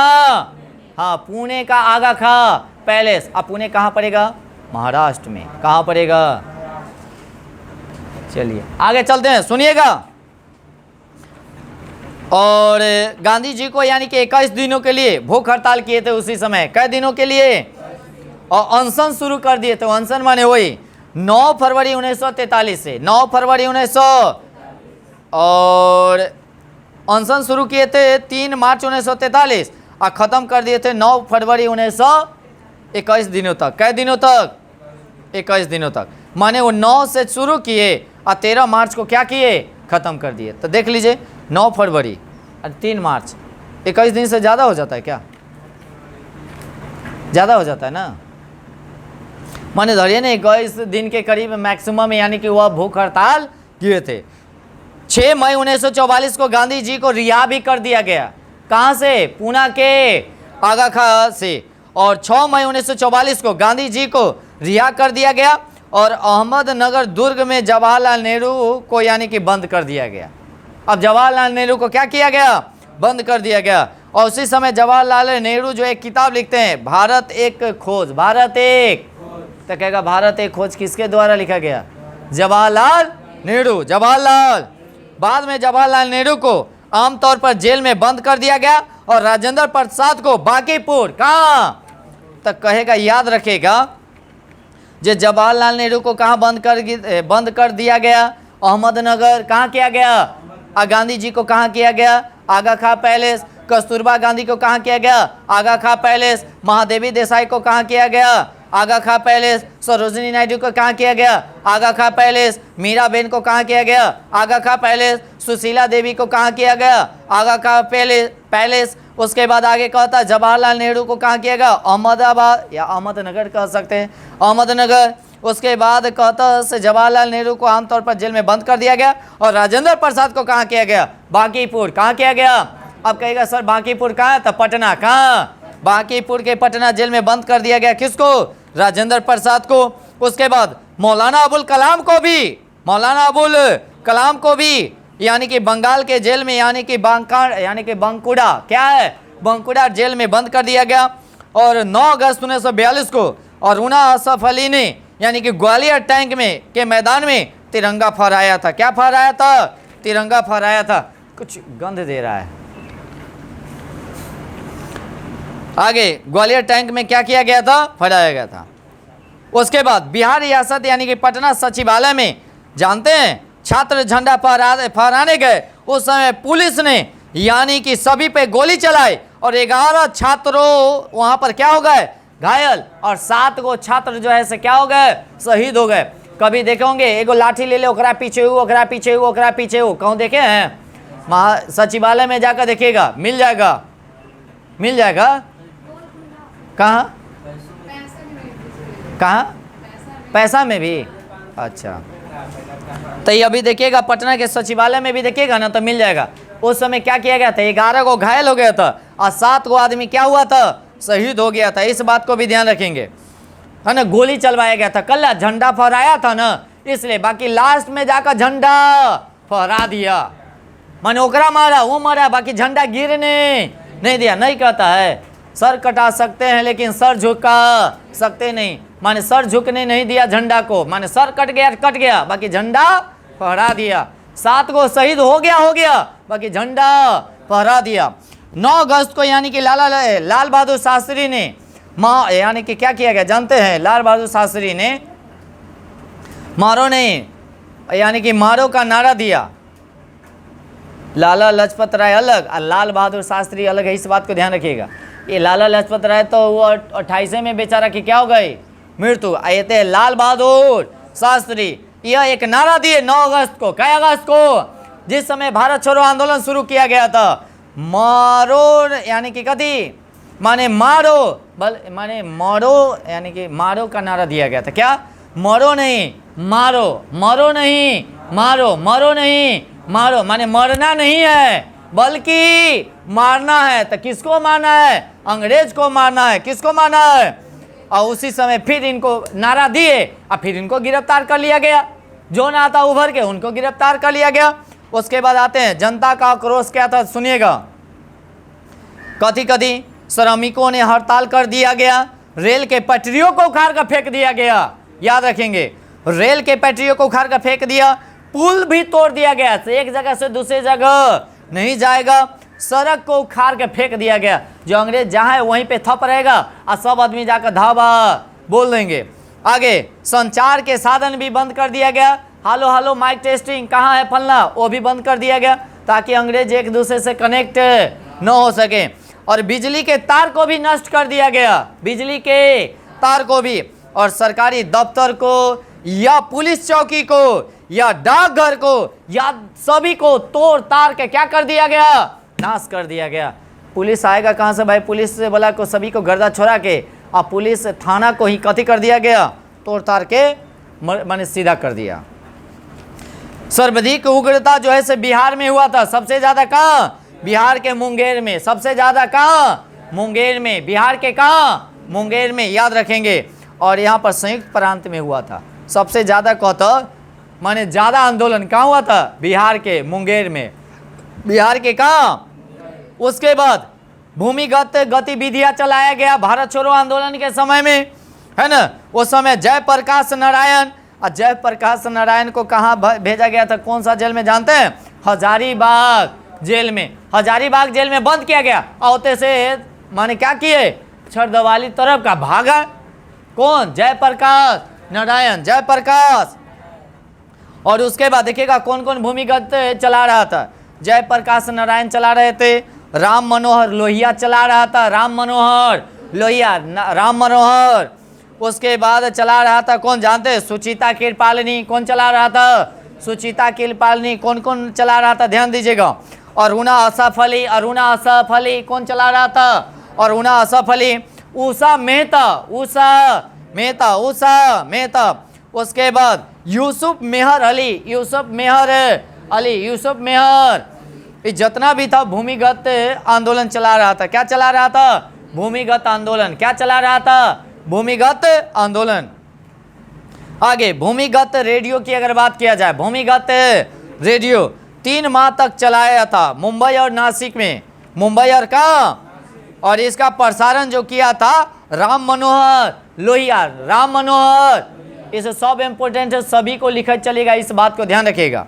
हाँ पुणे का आगा खा पैलेस। अब पुणे कहाँ पड़ेगा, महाराष्ट्र में, कहाँ पड़ेगा। चलिए आगे चलते हैं, सुनिएगा। और गांधी जी को यानी कि 21 दिनों के लिए भूख हड़ताल किए थे उसी समय, कई दिनों के लिए, और अनशन शुरू कर दिए थे। अनशन माने वही 9 फरवरी 1943 से 9 फरवरी 1900, और अनशन शुरू किए थे 3 मार्च 1943 और ख़त्म कर दिए थे 9 फरवरी 1921 दिनों तक। कई दिनों तक, 21 दिनों तक, माने वो 9 से शुरू किए और 13 मार्च को क्या किए, ख़त्म कर दिए। तो देख लीजिए 9 फरवरी और 3 मार्च, 21 दिन से ज़्यादा हो जाता है क्या, ज़्यादा हो जाता है ना, माने धरिए ना 21 दिन के करीब मैक्सिमम यानी कि वह भूख हड़ताल किए थे। 6 मई 1944 को गांधी जी को रिहा भी कर दिया गया, कहाँ से, पूना के आगा खा से। और 6 मई 1944 को गांधी जी को रिहा कर दिया गया और अहमदनगर दुर्ग में जवाहरलाल नेहरू को यानी कि बंद कर दिया गया। अब जवाहरलाल नेहरू को क्या किया गया, बंद कर दिया गया। और उसी समय जवाहरलाल नेहरू जो एक किताब लिखते हैं, भारत एक खोज, भारत एक, तो कहेगा भारत एक खोज किसके द्वारा लिखा गया, जवाहरलाल नेहरू, जवाहरलाल। बाद में जवाहरलाल नेहरू को आमतौर पर जेल में बंद कर दिया गया और राजेंद्र प्रसाद को बांकीपुर, कहाँ तक कहेगा, याद रखेगा, जो जवाहरलाल नेहरू को कहाँ बंद कर दिया गया, अहमदनगर, कहाँ किया गया, और गांधी जी को कहाँ किया गया, आगा खा पैलेस। कस्तूरबा गांधी को कहाँ किया गया, आगा खा पैलेस। महादेवी देसाई को कहाँ किया गया, आगा खां पैलेस। सरोजिनी नायडू को कहाँ किया गया? आगा खां पैलेस। मीराबेन को कहाँ किया गया? आगा खां पैलेस। सुशीला देवी को कहाँ किया गया? आगा खां पैलेस। उसके बाद आगे कहता है जवाहरलाल नेहरू को कहाँ किया गया? अहमदाबाद या अहमदनगर कह सकते हैं, अहमदनगर। उसके बाद कहता है जवाहरलाल नेहरू को आमतौर पर जेल में बंद कर दिया गया। और राजेंद्र प्रसाद को कहाँ किया गया? बांकीपुर। कहाँ किया गया? अब कहेगा सर बांकीपुर कहाँ है? तो पटना। कहाँ? बांकीपुर के पटना जेल में बंद कर दिया गया। किसको? राजेंद्र प्रसाद को। उसके बाद मौलाना अबुल कलाम को भी यानी कि बंगाल के जेल में यानी कि बंकुड़ा, क्या है? बंकुड़ा जेल में बंद कर दिया गया। और 9 अगस्त 1942 को अरुणा असफ अली ने यानी कि ग्वालियर टैंक में के मैदान में तिरंगा फहराया था। क्या फहराया था? तिरंगा फहराया था। कुछ गंध दे रहा है। आगे ग्वालियर टैंक में क्या किया गया था? फहराया गया था। उसके बाद बिहार रियासत यानी कि पटना सचिवालय में जानते हैं छात्र झंडा फहराने गए, उस समय पुलिस ने यानी कि सभी पे गोली चलाई और 11 छात्रों वहां पर क्या हो गए? घायल। और 7 गो छात्र जो है से क्या हो गए? शहीद हो गए। कभी देखे होंगे एगो लाठी ले ले ओकरा पीछे हो, कहूँ देखे हैं? सचिवालय में जाकर देखिएगा, मिल जाएगा। कहाँ? पैसा में भी? अच्छा, तो ये अभी देखिएगा पटना के सचिवालय में भी देखिएगा ना तो मिल जाएगा। उस समय क्या किया गया था? 11 को घायल हो गया था और 7 को आदमी क्या हुआ था? शहीद हो गया था। इस बात को भी ध्यान रखेंगे, है ना। गोली चलवाया गया था, कल झंडा फहराया था ना, इसलिए। बाकी लास्ट में जाकर झंडा फहरा दिया, माने ओकरा मारा, वो मारा, बाकी झंडा गिरने नहीं दिया। नहीं कहता है सर कटा सकते हैं लेकिन सर झुका सकते नहीं, माने सर झुकने नहीं दिया झंडा को, माने सर कट गया बाकी झंडा फहरा दिया। 7 को शहीद हो गया बाकी झंडा फहरा दिया। 9 अगस्त को यानी कि लाल बहादुर शास्त्री ने यानी कि क्या किया गया जानते हैं? लाल बहादुर शास्त्री ने यानी कि मारो का नारा दिया। लाला लाजपत राय अलग और लाल बहादुर शास्त्री अलग है, इस बात को ध्यान रखिएगा। ये लाला लाजपत राय तो वो 28 में बेचारा की क्या हो गई? मृत्यु। आए थे लाल बहादुर शास्त्री, यह एक नारा दिए 9 अगस्त को। क्या अगस्त को? जिस समय भारत छोड़ो आंदोलन शुरू किया गया था। मारो यानी कि कथी? माने मारो यानी कि मारो का नारा दिया गया था। क्या? मरो नहीं मारो, मारो माने मरना नहीं है बल्कि मारना है। तो किसको मारना है? अंग्रेज को मारना है। किसको मारना है? और उसी समय फिर इनको नारा दिए और फिर इनको गिरफ्तार कर लिया गया। जो ना आता उभर के उनको गिरफ्तार कर लिया गया। उसके बाद आते हैं जनता का आक्रोश क्या था, सुनिएगा। कथी श्रमिकों ने हड़ताल कर दिया गया, रेल के पटरियों को उखाड़ कर फेंक दिया गया। याद रखेंगे, रेल के पटरियों को उखाड़ कर फेंक दिया, पुल भी तोड़ दिया गया, एक जगह से दूसरी जगह नहीं जाएगा। सड़क को उखाड़ के फेंक दिया गया, जो अंग्रेज जहाँ है वहीं पे थप रहेगा और सब आदमी जाकर धावा बोल देंगे। आगे संचार के साधन भी बंद कर दिया गया। हेलो माइक टेस्टिंग कहाँ है फलना, वो भी बंद कर दिया गया ताकि अंग्रेज एक दूसरे से कनेक्ट न हो सके। और बिजली के तार को भी नष्ट कर दिया गया, बिजली के तार को भी। और सरकारी दफ्तर को या पुलिस चौकी को या डाकघर को या सभी को तोड़ तार के क्या कर दिया गया? नाश कर दिया गया। पुलिस आएगा कहाँ से भाई? पुलिस से बोला को सभी को गर्दा छोड़ा के और पुलिस थाना को ही कथी कर दिया गया? तोड़ तार के माने सीधा कर दिया। सर्वाधिक उग्रता जो है से बिहार में हुआ था। सबसे ज्यादा कहाँ? बिहार के मुंगेर में। सबसे ज्यादा कहाँ? मुंगेर में। बिहार के कहाँ? मुंगेर में, याद रखेंगे। और यहाँ पर संयुक्त प्रांत में हुआ था। सबसे ज्यादा कहता माने ज्यादा आंदोलन कहाँ हुआ था? बिहार के मुंगेर में। बिहार के कहाँ? उसके बाद भूमिगत गतिविधियां चलाया गया भारत छोड़ो आंदोलन के समय में, है ना। उस समय जयप्रकाश नारायण, और जयप्रकाश नारायण को कहाँ भेजा गया था? कौन सा जेल में जानते हैं? हजारीबाग जेल में। हजारीबाग जेल में बंद किया गया। औते से माने क्या किए? छरदवाली तरफ का भागा। कौन? जयप्रकाश नारायण, जयप्रकाश। और उसके बाद देखिएगा कौन कौन भूमिगत चला रहा था। जयप्रकाश नारायण चला रहे थे, राम मनोहर लोहिया चला रहा था, राम मनोहर लोहिया, राम मनोहर। उसके बाद चला रहा था कौन जानते हैं? सुचिता कृपालिनी। कौन चला रहा था? सुचिता कृपालिनी। कौन कौन चला रहा था? ध्यान दीजिएगा। अरुणा असफ अली, अरुणा असफ अली। कौन चला रहा था? अरुणा असफ अली। उषा मेहता, उषा मेहता, उषा मेहता। उसके बाद यूसुफ मेहर अली, यूसुफ मेहर अली, यूसुफ मेहर। ये जितना भी था भूमिगत आंदोलन चला रहा था। क्या चला रहा था? भूमिगत आंदोलन। क्या चला रहा था? भूमिगत आंदोलन। आगे भूमिगत रेडियो की अगर बात किया जाए, भूमिगत रेडियो 3 माह तक चलाया था मुंबई और नासिक में। मुंबई और कहाँ? और इसका प्रसारण जो किया था राम मनोहर लोहिया, राम मनोहर। इसे सब इम्पोर्टेंट है, सभी को लिखा चलेगा, इस बात को ध्यान रखिएगा।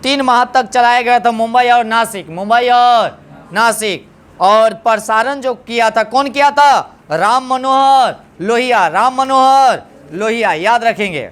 3 माह तक चलाया गया था मुंबई और नासिक, मुंबई और नासिक। और प्रसारण जो किया था कौन किया था? राम मनोहर लोहिया, राम मनोहर लोहिया, याद रखेंगे।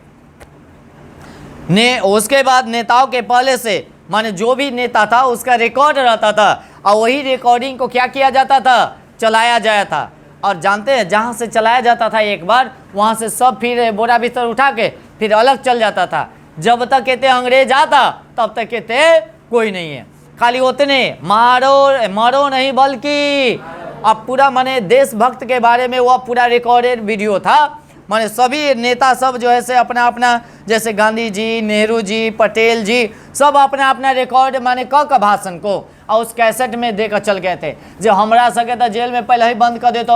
उसके बाद नेताओं के पहले से माने जो भी नेता था उसका रिकॉर्ड रहता था और वही रिकॉर्डिंग को क्या किया जाता था? चलाया जाता था। और जानते हैं जहाँ से चलाया जाता था एक बार, वहाँ से सब फिर बोरा बिस्तर उठा के फिर अलग चल जाता था। जब तक कहते अंग्रेज आता तब तक कहते कोई नहीं है, खाली उतने मारो मारो नहीं बल्कि। अब पूरा माने देशभक्त के बारे में वह पूरा रिकॉर्डेड वीडियो था। माने सभी नेता सब जो है से अपना अपना, जैसे गांधी जी, नेहरू जी, पटेल जी, सब अपना अपना रिकॉर्ड माने क भाषण को और उस कैसेट में देकर चल गए थे। जो हमरा सके तो जेल में पहले ही बंद कर देता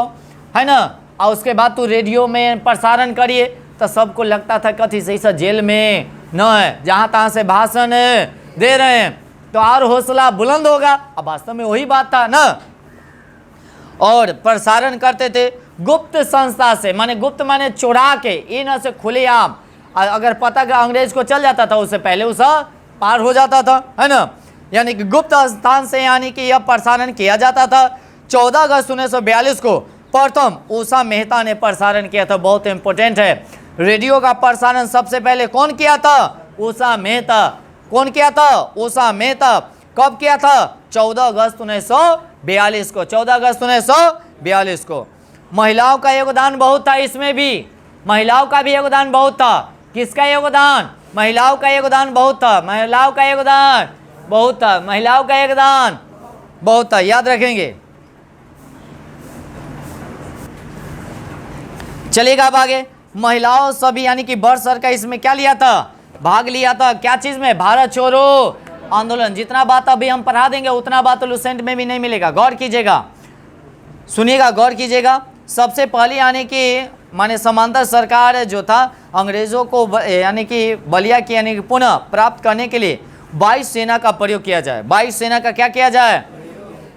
है ना, और उसके बाद तू रेडियो में प्रसारण करिए, तो सबको लगता था कथी से इस जेल में न है, जहाँ तहाँ से भाषण दे रहे हैं तो और हौसला बुलंद होगा। अब वास्तव में वही बात था ना। और प्रसारण करते थे गुप्त संस्था से, माने गुप्त माने चुरा के, इन से खुलेआम। अगर पता का अंग्रेज को चल जाता था उससे पहले उसे पार हो जाता था, है ना। यानी कि गुप्त स्थान से यानी कि यह प्रसारण किया जाता था। 14 अगस्त 1942 को प्रथम उषा मेहता ने प्रसारण किया था। बहुत इंपॉर्टेंट है। रेडियो का प्रसारण सबसे पहले कौन किया था? उषा मेहता। कौन किया था? उषा मेहता। कब किया था? 14 अगस्त 1942 को, 14 अगस्त 1942 को। महिलाओं का योगदान बहुत था इसमें भी, महिलाओं का भी योगदान बहुत था। किसका योगदान? महिलाओं का योगदान बहुत था, महिलाओं का योगदान बहुत था, महिलाओं का योगदान बहुत था, याद रखेंगे। चलिएगा अब आगे। महिलाओं सभी यानी कि बढ़ चढ़ का इसमें क्या लिया था? भाग लिया था। क्या चीज में? भारत छोड़ो आंदोलन। जितना बात अभी हम पढ़ा देंगे उतना बात तो लुसेंट में भी नहीं मिलेगा। गौर कीजिएगा, सुनिएगा, गौर कीजिएगा। सबसे पहले यानी कि माने समांतर सरकार जो था अंग्रेजों को यानी कि बलिया की यानी कि पुनः प्राप्त करने के लिए 22 सेना का प्रयोग किया जाए। 22 सेना का क्या किया जाए?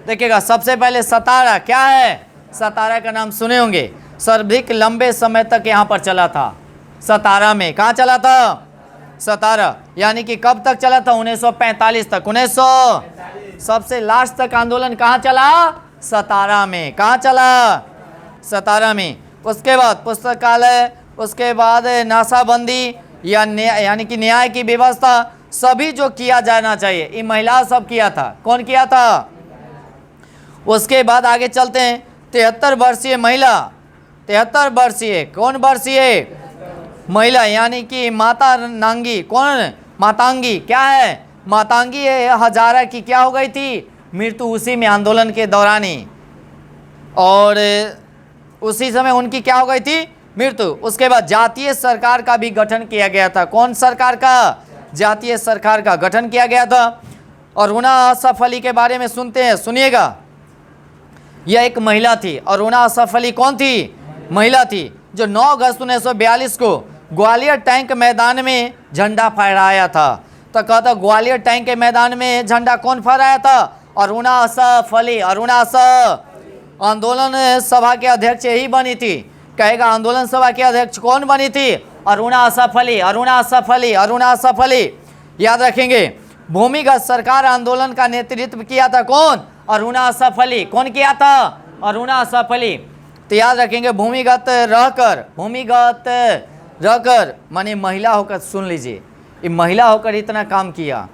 देखिएगा, सबसे पहले सतारा। क्या है? सतारा का नाम सुने होंगे। सर्वाधिक लंबे समय तक यहाँ पर चला था सतारा में। कहाँ चला था? सतारा। यानी कि कब तक चला था? 1945 तक। 1900 सबसे लास्ट तक आंदोलन कहाँ चला? सतारा में। कहाँ चला? सतारा में। उसके बाद पुस्तकालय, उसके बाद नाशाबंदी यानी कि न्याय की व्यवस्था, सभी जो किया जाना चाहिए ये महिला सब किया था। कौन किया था? उसके बाद आगे चलते हैं। 73 वर्षीय महिला, 73 वर्षीय, कौन वर्षीय? महिला यानी कि माता नांगी। कौन? मातांगी। क्या है? मातांगी हजारा की क्या हो गई थी? मृत्यु उसी में आंदोलन के दौरान ही, और उसी समय उनकी क्या हो गई थी? मृत्यु। उसके बाद जातीय सरकार का भी गठन किया गया था। कौन सरकार का? जातीय सरकार का गठन किया गया था। और अरुणा असफ अली के बारे में सुनते हैं, सुनिएगा। यह एक महिला थी। अरुणा असफ अली कौन थी? महिला थी, जो 9 अगस्त 1942 को ग्वालियर टैंक मैदान में झंडा फहराया था। तो कहता ग्वालियर टैंक के मैदान में झंडा कौन फहराया था? अरुणा असफ अली। अरुणा असफ आंदोलन सभा के अध्यक्ष यही बनी थी। कहेगा आंदोलन सभा के अध्यक्ष कौन बनी थी? अरुणा असफ अली। अरुणा असफ अली। अरुणा असफ अली, याद रखेंगे। भूमिगत सरकार आंदोलन का नेतृत्व किया था कौन? अरुणा असफ अली। कौन किया था? अरुणा असफ अली। तो याद रखेंगे भूमिगत रहकर, भूमिगत रहकर माने महिला होकर, सुन लीजिए, ये महिला होकर इतना काम किया।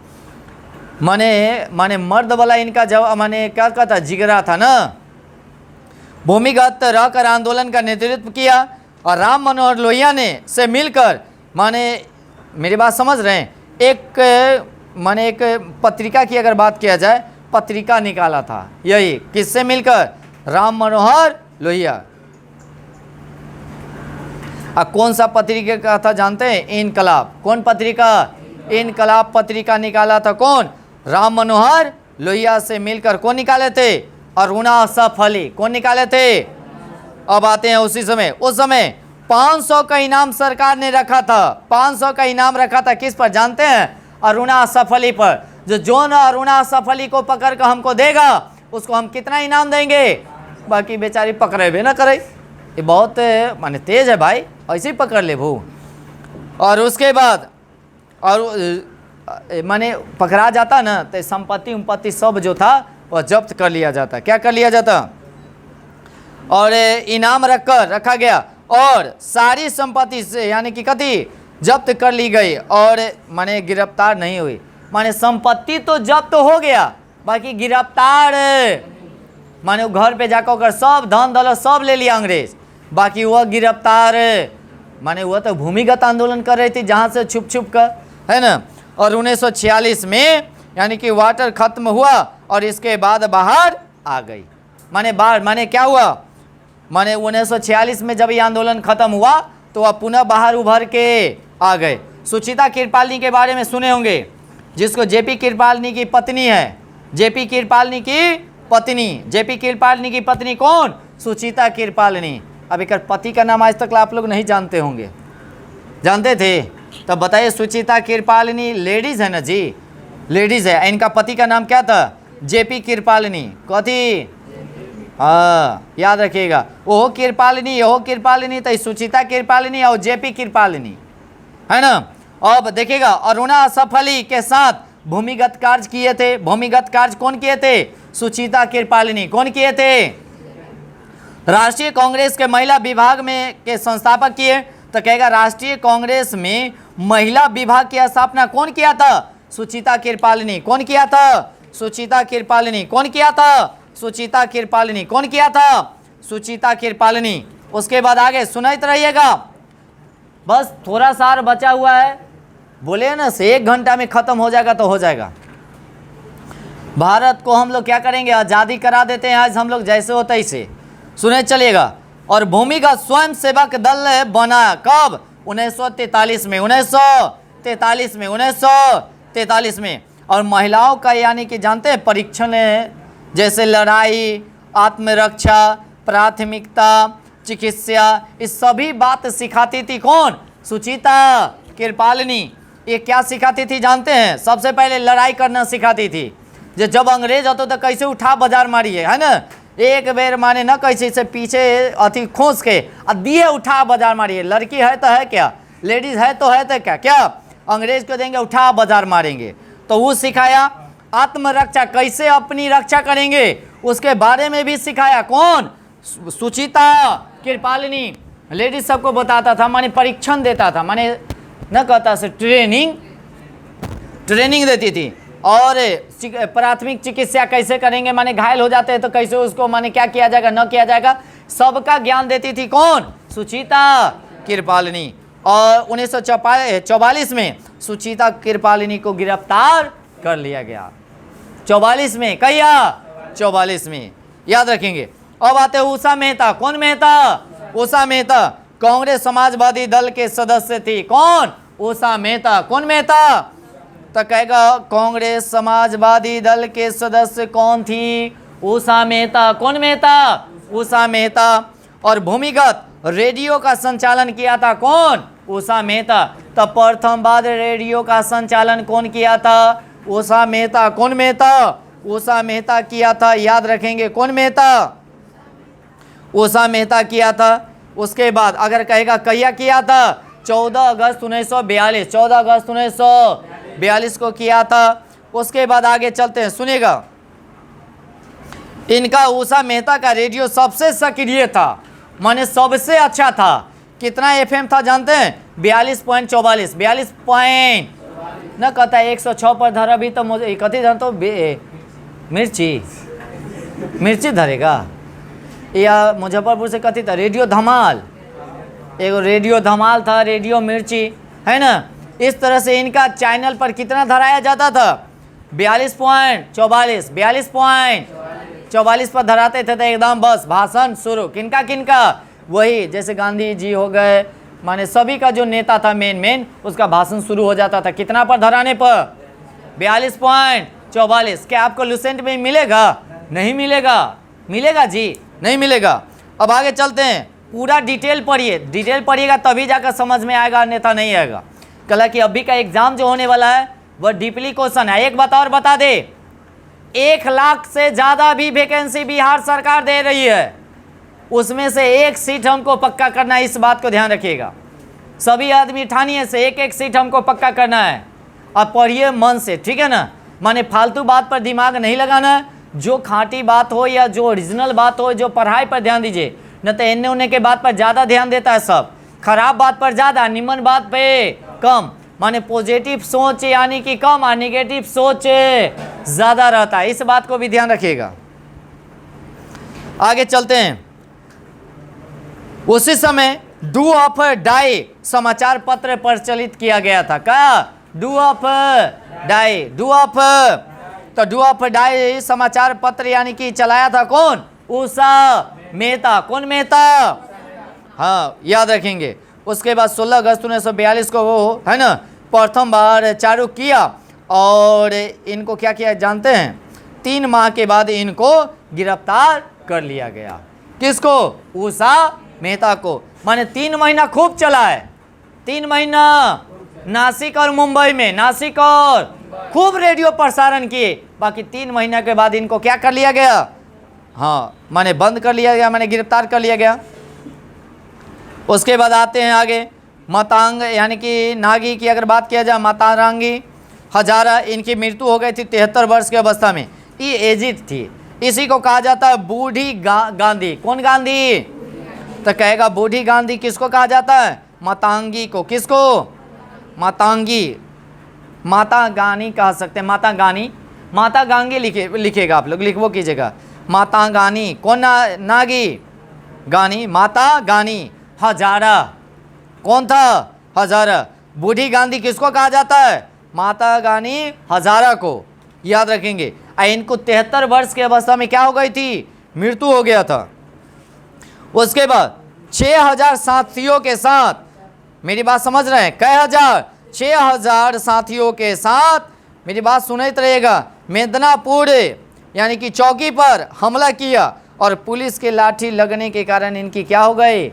माने मर्द वाला इनका जवाब माने क्या कहता? जिगरा था ना। भूमिगत रहकर आंदोलन का नेतृत्व किया और राम मनोहर लोहिया ने से मिलकर माने मेरी बात समझ रहे हैं, एक पत्रिका की अगर बात किया जाए, पत्रिका निकाला था। यही किससे मिलकर? राम मनोहर लोहिया। कौन सा पत्रिका का था जानते हैं? इनकलाब। कौन पत्रिका? इनकलाब पत्रिका निकाला था। कौन? राम मनोहर लोहिया से मिलकर कौन निकाले थे? अरुणा असफ अली। कौन निकाले थे? अब आते हैं उसी समय। उस समय 500 का इनाम सरकार ने रखा था। 500 का इनाम रखा था किस पर जानते हैं? अरुणा असफ अली पर। जो ना अरुणा असफ अली को पकड़ कर हमको देगा उसको हम कितना इनाम देंगे? बाकी बेचारी पकड़े भी ना करे, ये बहुत माने तेज है भाई, ऐसे ही पकड़ ले भू। और उसके बाद और माने पकड़ा जाता ना तो संपत्ति सब जो था वह जब्त कर लिया जाता। क्या कर लिया जाता? और इनाम रखा गया और सारी संपत्ति से यानी कि कति जब्त कर ली गई और माने गिरफ्तार नहीं हुई। माने संपत्ति तो जब्त हो गया, बाकी गिरफ्तार माने वो घर पे जाकर सब धन दौलत सब ले लिया अंग्रेज, बाकी वह गिरफ्तार माने वह तो भूमिगत आंदोलन कर रही थी जहाँ से छुप छुप कर, है ना। और 1946 में यानी कि वाटर खत्म हुआ और इसके बाद बाहर आ गई। माने क्या हुआ? माने 1946 में जब ये आंदोलन खत्म हुआ तो वह पुनः बाहर उभर के आ गए। सुचिता कृपालिनी के बारे में सुने होंगे, जिसको जेपी कृपालिनी की पत्नी है। जेपी कृपालिनी की पत्नी कौन? सुचिता कृपालिनी। अब एक पति का नाम आज तक आप लोग नहीं जानते होंगे, जानते थे? तब बताइए, सुचिता कृपालिनी लेडीज है ना जी, लेडीज है। इनका पति का नाम क्या था? जेपी कृपालिनी। कथी? हाँ याद रखिएगा, ओहो कृपालिनी तो सुचिता कृपालिनी और जेपी कृपालिनी, है ना। अब देखिएगा, अरुणा असफ अली के साथ भूमिगत कार्य किए थे। भूमिगत कार्य कौन किए थे? सुचिता कृपालिनी। कौन किए थे? राष्ट्रीय कांग्रेस के महिला विभाग में के संस्थापक किए। तो कहेगा राष्ट्रीय कांग्रेस में महिला विभाग की स्थापना कौन किया था? सुचिता कृपालिनी। कौन किया था? सुचिता कृपालिनी। कौन किया था? सुचिता कृपालिनी। कौन किया था? सुचिता कृपालिनी। उसके बाद आगे सुनते रहिएगा, बस थोड़ा सा और बचा हुआ है, बोले ना से 1 घंटा में खत्म हो जाएगा तो हो जाएगा। भारत को हम लोग क्या करेंगे? आज़ादी करा देते हैं आज हम लोग, जैसे हो तैसे। सुने चलिएगा। और भूमिगत स्वयं सेवक दल बना कब? 1943 में। 1943 में। और महिलाओं का यानी कि जानते हैं परीक्षण जैसे लड़ाई, आत्मरक्षा, प्राथमिकता, चिकित्सा, इस सभी बात सिखाती थी कौन? सुचिता कृपालिनी। ये क्या सिखाती थी जानते हैं? सबसे पहले लड़ाई करना सिखाती थी। जब अंग्रेज होते तो कैसे उठा बाजार मारिए, है ना, एक बेर माने न कैसे से पीछे अथी खोस के दिए उठा बाजार मारिए। लड़की है तो है क्या, लेडीज है तो क्या अंग्रेज को देंगे उठा बाजार मारेंगे। तो वो सिखाया। आत्मरक्षा, कैसे अपनी रक्षा करेंगे उसके बारे में भी सिखाया। कौन? सुचिता कृपालिनी। लेडीज सबको बताता था, माने परीक्षण देता था, माने न कहता से ट्रेनिंग देती थी। और प्राथमिक चिकित्सा कैसे करेंगे, माने घायल हो जाते हैं तो कैसे उसको माने क्या किया जाएगा न किया जाएगा, सबका ज्ञान देती थी। कौन? सुचिता कृपालिनी। और 1944 में सुचिता कृपालिनी को गिरफ्तार कर लिया गया। 44 में, कहिया 44 में, याद रखेंगे। अब आते उषा मेहता। कौन मेहता? उषा मेहता कांग्रेस समाजवादी दल के सदस्य थी। कौन? उषा मेहता। कौन मेहता? तो कहेगा कांग्रेस समाजवादी दल के सदस्य कौन थी? उषा मेहता। कौन मेहता? उषा मेहता। और भूमिगत रेडियो का संचालन किया था कौन? उषा मेहता। तो प्रथम बार रेडियो का संचालन कौन किया था? उषा मेहता। कौन मेहता? उषा मेहता किया था, याद रखेंगे। कौन मेहता? उषा मेहता किया था। उसके बाद अगर कहेगा कहिया किया था? 14 अगस्त 1942। 14 अगस्त 1942 को किया था। उसके बाद आगे चलते हैं, सुनिएगा। इनका उषा मेहता का रेडियो सबसे सक्रिय था, माने सबसे अच्छा था। कितना एफएम था जानते हैं? 42.44। 42 पॉइंट न कहता है 106 पर धरा भी तो मुझे कथी धर तो मिर्ची धरेगा, या मुजफ्फरपुर से कथी था? रेडियो धमाल। एक रेडियो धमाल था, रेडियो मिर्ची, है ना। इस तरह से इनका चैनल पर कितना धराया जाता था? 42.44, 42.44 पर धराते थे तो एकदम बस भाषण शुरू। किनका किनका? वही जैसे गांधी जी हो गए, माने सभी का जो नेता था मेन उसका भाषण शुरू हो जाता था। कितना पर धराने पर? 42.44। क्या आपको लुसेंट में मिलेगा? नहीं मिलेगा। मिलेगा जी? नहीं मिलेगा। अब आगे चलते हैं, पूरा डिटेल पढ़िए, डिटेल पढ़िएगा तभी जाकर समझ में आएगा, अन्यथा नहीं आएगा। कल कि अभी का एग्जाम जो होने वाला है वह डीपली क्वेश्चन है। एक बात और बता दे, 1 लाख से ज़्यादा भी वैकेंसी बिहार सरकार दे रही है, उसमें से 1 सीट हमको पक्का करना है। इस बात को ध्यान रखिएगा, सभी आदमी ठानिए से 1-1 सीट हमको पक्का करना है। अब पढ़िए मन से, ठीक है ना। माने फालतू बात पर दिमाग नहीं लगाना है, जो खाँटी बात हो या जो ओरिजिनल बात हो, जो पढ़ाई पर ध्यान दीजिए। न तो इन्ने उन्ने के बात पर ज़्यादा ध्यान देता है सब, खराब बात पर ज़्यादा, निमन बात पे कम। माने पॉजिटिव सोच यानी कि कम और निगेटिव सोच ज़्यादा रहता है। इस बात को भी ध्यान रखिएगा। आगे चलते हैं। उसी समय डू ऑफ डाई समाचार पत्र प्रचलित किया गया था। क्या? डू ऑफ डाई, डू ऑफ, तो डू ऑफ डाई समाचार पत्र यानी कि चलाया था कौन? उषा मेहता। कौन मेहता? हाँ, याद रखेंगे। उसके बाद 16 अगस्त 1942 को वो, है ना, प्रथम बार चालू किया। और इनको क्या किया जानते हैं? 3 माह के बाद इनको गिरफ्तार कर लिया गया। किसको? उषा मेहता को। माने 3 महीना खूब चला है, 3 महीना नासिक और मुंबई में, नासिक और खूब रेडियो प्रसारण किए। बाकी 3 महीना के बाद इनको क्या कर लिया गया? हाँ, माने बंद कर लिया गया, माने गिरफ्तार कर लिया गया। उसके बाद आते हैं आगे, मातांग यानी कि नागी की अगर बात किया जाए, मातारांगी हजारा, इनकी मृत्यु हो गई थी 73 वर्ष की अवस्था में। ये एजिड थी, इसी को कहा जाता है बूढ़ी गांधी। कौन गांधी? तो कहेगा बूढ़ी गांधी किसको कहा जाता है? मातांगी को। किसको? मातांगी, माता गानी कह सकते हैं, माता गानी, माता गांगी लिखेगा आप लोग, लिखवो कीजिएगा, माता गानी। कौन नागी? गानी, माता गानी हजारा। कौन था? हजारा। बूढ़ी गांधी किसको कहा जाता है? माता गानी हजारा को, याद रखेंगे। इनको 73 वर्ष की अवस्था में क्या हो गई थी? मृत्यु हो गया था। उसके बाद 6000 साथियों के साथ, मेरी बात समझ रहे हैं? कई हजार? 6000 साथियों के साथ, मेरी बात सुनते रहिएगा, मेदिनीपुर यानी कि चौकी पर हमला किया। और पुलिस के लाठी लगने के कारण इनकी क्या हो गई?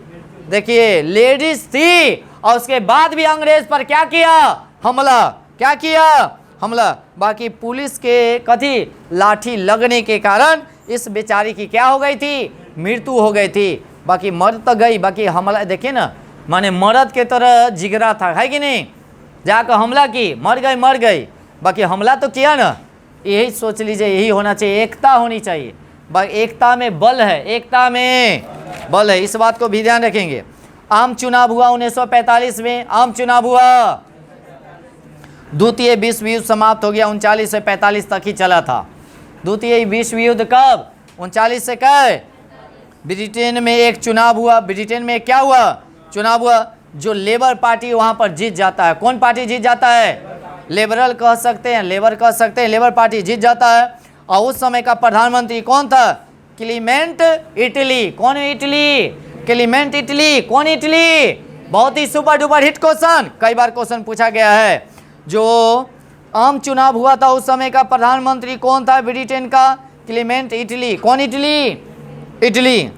देखिए, लेडीज थी और उसके बाद भी अंग्रेज पर क्या किया? हमला। क्या किया? हमला। बाकी पुलिस के कथी लाठी लगने के कारण इस बेचारी की क्या हो गई थी? मृत्यु हो गई थी। बाकी मर तो गई, बाकी हमला देखिए ना, माने मर्द के तरह जिगरा था, है कि नहीं? जाकर हमला की, मर गई, बाकी हमला तो किया ना। यही सोच लीजिए, यही होना चाहिए, एकता होनी चाहिए। एकता में बल है, एकता में बल है, इस बात को भी ध्यान रखेंगे। आम चुनाव हुआ 1945 में, आम चुनाव हुआ। द्वितीय विश्व युद्ध समाप्त हो गया, 39 से 45 तक ही चला था। द्वितीय विश्व युद्ध कब? 39 से कब? ब्रिटेन में एक चुनाव हुआ। ब्रिटेन में क्या हुआ? चुनाव हुआ। जो लेबर पार्टी वहां पर जीत जाता है, कौन पार्टी जीत जाता है? लिबरल कह सकते हैं, लेबर कह सकते हैं, लेबर पार्टी जीत जाता है। और उस समय का प्रधानमंत्री कौन था? Clement Italy. कौन इटली? Clement Italy. कौन इटली? बहुत ही सुपर डुपर हिट क्वेश्चन, कई बार क्वेश्चन पूछा गया है। जो आम चुनाव हुआ था उस समय का प्रधानमंत्री कौन था ब्रिटेन का? Clement Italy. कौन इटली? इटली,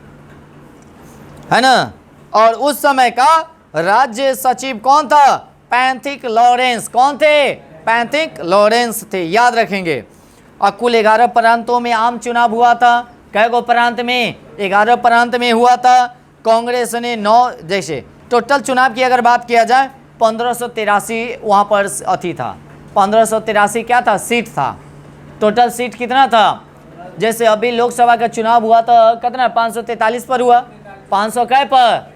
है ना। और उस समय का राज्य सचिव कौन था? Pethick Lawrence. कौन थे? पैंथिक लॉरेंस थे, याद रखेंगे। और कुल 11 प्रांतों में आम चुनाव हुआ था। कै गो प्रांत में? 11 प्रांत में हुआ था। कांग्रेस ने 9, जैसे टोटल चुनाव की अगर बात किया जाए 1583 वहाँ पर अथी था, 1583 क्या था? सीट था। टोटल सीट कितना था? जैसे अभी लोकसभा का चुनाव हुआ था कितना? 543 पर हुआ, 500 कै पर?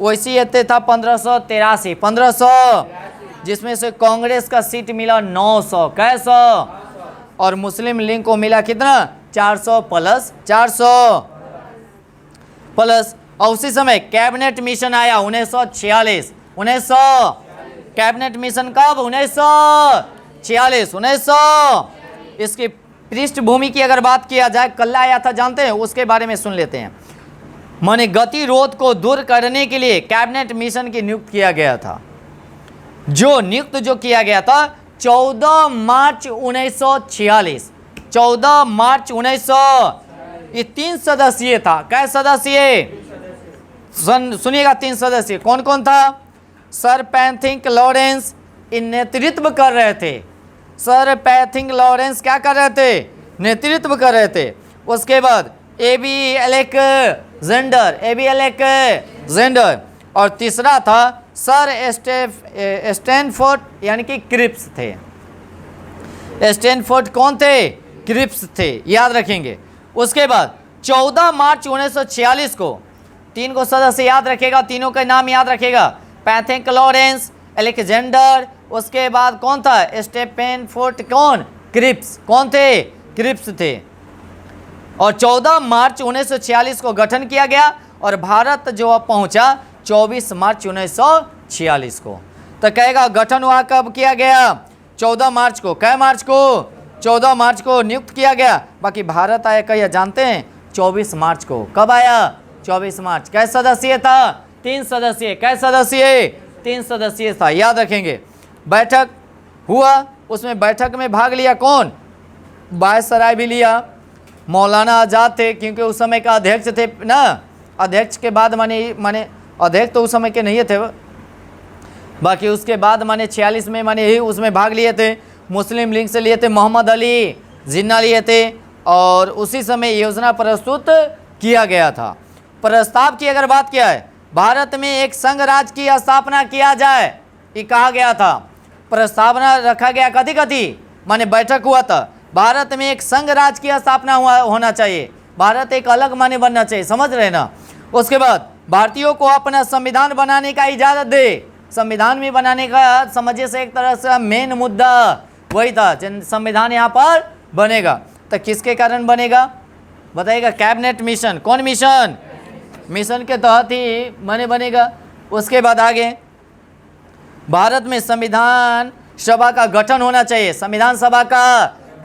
वैसे ही था 1583, 1500, जिसमें से कांग्रेस का सीट मिला 900, कैसो? और मुस्लिम लीग को मिला कितना? 400 प्लस 400 प्लस। और उसी समय कैबिनेट मिशन आया 1946। 1900 कैबिनेट मिशन कब? 1946। 1900 इसकी पृष्ठभूमि की अगर बात किया जाए, कल्ला आया था जानते हैं, उसके बारे में सुन लेते हैं। माने गतिरोध को दूर करने के लिए कैबिनेट मिशन की नियुक्त किया गया था। जो किया गया था 14 मार्च 1946। 14 मार्च 1900 ये 3 सदस्यीय था। कै सदस्यीय? सुनिएगा, 3 सदस्यीय। कौन कौन था? सर पैथिंग लॉरेंस इन नेतृत्व कर रहे थे। सर पैथिंग लॉरेंस क्या कर रहे थे? नेतृत्व कर रहे थे। उसके बाद एबी अलेक्जेंडर, और तीसरा था सर स्टैनफोर्ड यानी कि क्रिप्स थे। स्टैनफोर्ड कौन थे? क्रिप्स थे, याद रखेंगे। उसके बाद 14 मार्च 1946 को 3 को सदस्य याद रखेगा, तीनों का नाम याद रखेगा। पैथिंग लॉरेंस, अलेक्जेंडर, उसके बाद कौन था? स्टैनफोर्ड, कौन? क्रिप्स। कौन थे? क्रिप्स थे। और 14 मार्च 1946 को गठन किया गया और भारत जो पहुंचा 24 मार्च 1946 को। तो कहेगा गठन हुआ कब किया गया? 14 मार्च को। कै मार्च को? 14 मार्च को नियुक्त किया गया। बाकी भारत आया कहिए जानते हैं? 24 मार्च को। कब आया? 24 मार्च। कै सदस्यीय था? 3 सदस्यीय। कै सदस्यीय? 3 सदस्यीय था, याद रखेंगे। बैठक हुआ, उसमें बैठक में भाग लिया कौन? वायसराय भी लिया, मौलाना आज़ाद थे, क्योंकि उस समय का अध्यक्ष थे ना। अध्यक्ष के बाद माने अध्यक्ष तो उस समय के नहीं थे, बाकी उसके बाद माने 46 में माने यही उसमें भाग लिए थे। मुस्लिम लीग से लिए थे मोहम्मद अली जिन्ना लिए थे, और उसी समय योजना प्रस्तुत किया गया था। प्रस्ताव की अगर बात किया है, भारत में एक संघ राज्य की स्थापना किया जाए, ये कहा गया था। प्रस्तावना रखा गया कथी माने बैठक हुआ था, भारत में एक संघ राज्य की स्थापना होना चाहिए, भारत एक अलग माने बनना चाहिए, समझ रहे ना। उसके बाद भारतीयों को अपना संविधान बनाने का इजाज़त दे। संविधान में बनाने का समझिए से एक तरह से मेन मुद्दा वही था, संविधान यहाँ पर बनेगा। तो किसके कारण बनेगा बताइएगा? Cabinet mission. कौन मिशन? मिशन के तहत ही माने बनेगा। उसके बाद आगे भारत में संविधान सभा का गठन होना चाहिए। संविधान सभा का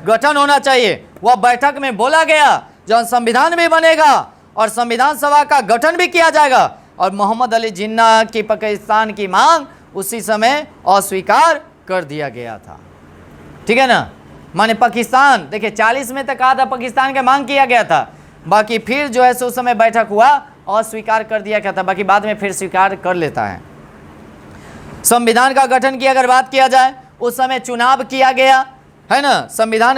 गठन होना चाहिए। वह बैठक में बोला गया जब संविधान भी बनेगा और संविधान सभा का गठन भी किया जाएगा। और मोहम्मद अली जिन्ना की पाकिस्तान की मांग उसी समय अस्वीकार कर दिया गया था। ठीक है ना। माने पाकिस्तान देखिए 40 में तक कहा था पाकिस्तान की मांग किया गया था, बाकी फिर जो है उस समय बैठक हुआ अस्वीकार कर दिया गया था, बाकी बाद में फिर स्वीकार कर लेता है। संविधान का गठन की अगर बात किया जाए, उस समय चुनाव किया गया है ना। संविधान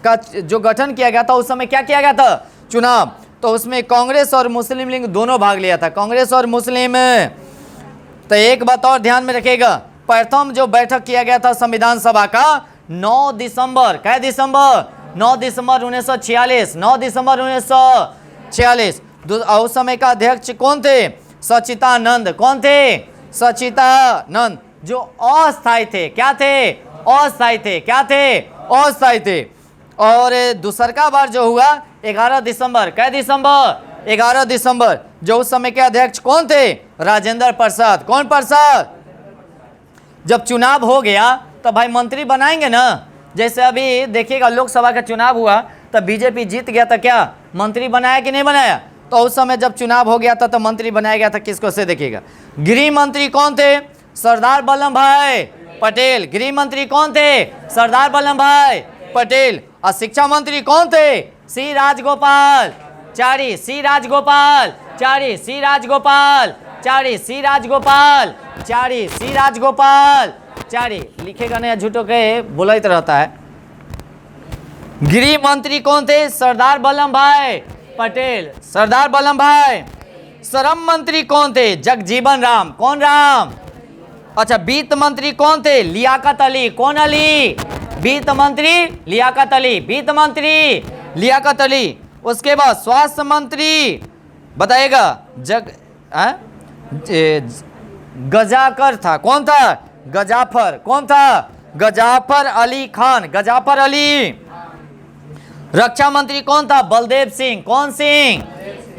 का जो गठन किया गया था उस समय क्या किया गया था? चुनाव। तो उसमें कांग्रेस और मुस्लिम लीग दोनों भाग लिया था, कांग्रेस और मुस्लिम। तो एक बात और ध्यान में रखिएगा, प्रथम जो बैठक किया गया था संविधान सभा का 9 दिसंबर, कै दिसंबर? 9 दिसंबर 1946। 9 दिसंबर 1946। उस समय का अध्यक्ष कौन थे? सच्चिदानंद। कौन थे? सच्चिदानंद, जो अस्थायी थे। क्या थे? अस्थायी थे। क्या थे? अस्थायी थे। और दूसरा बार जो हुआ 11 दिसंबर। कै दिसंबर? 11 दिसंबर। जो उस समय के अध्यक्ष कौन थे? राजेंद्र प्रसाद। कौन प्रसाद? जब चुनाव हो गया तो भाई मंत्री बनाएंगे ना। जैसे अभी देखिएगा लोकसभा का चुनाव हुआ तब बीजेपी जीत गया था, क्या मंत्री बनाया कि नहीं बनाया? तो उस समय जब चुनाव हो गया था तो मंत्री बनाया गया था किसको से देखिएगा। गृह मंत्री कौन थे? सरदार वल्लभ भाई पटेल। गृह मंत्री कौन थे? सरदार वल्लभ भाई पटेल। और शिक्षा मंत्री कौन थे? सी राजगोपालचारी। सी राजगोपालचारी। सी राजगोपालचारी। सी राजगोपालचारी। सी राजगोपालचारी। लिखेगा नहीं, झूठो के बोला ही रहता है। गृह मंत्री कौन थे? सरदार वल्लभ भाई पटेल। सरदार वल्लभ भाई। श्रम मंत्री कौन थे? जगजीवन राम। कौन राम? अच्छा। वित्त मंत्री कौन थे? लियाकत अली। कौन अली? वित्त मंत्री लियाकत अली। वित्त मंत्री लियाकत अली। उसके बाद स्वास्थ्य मंत्री बताइएगा गजाकर था। कौन था? गजाफर। कौन था? गजाफर अली खान। गजाफर अली। रक्षा मंत्री कौन था? बलदेव सिंह। कौन सिंह?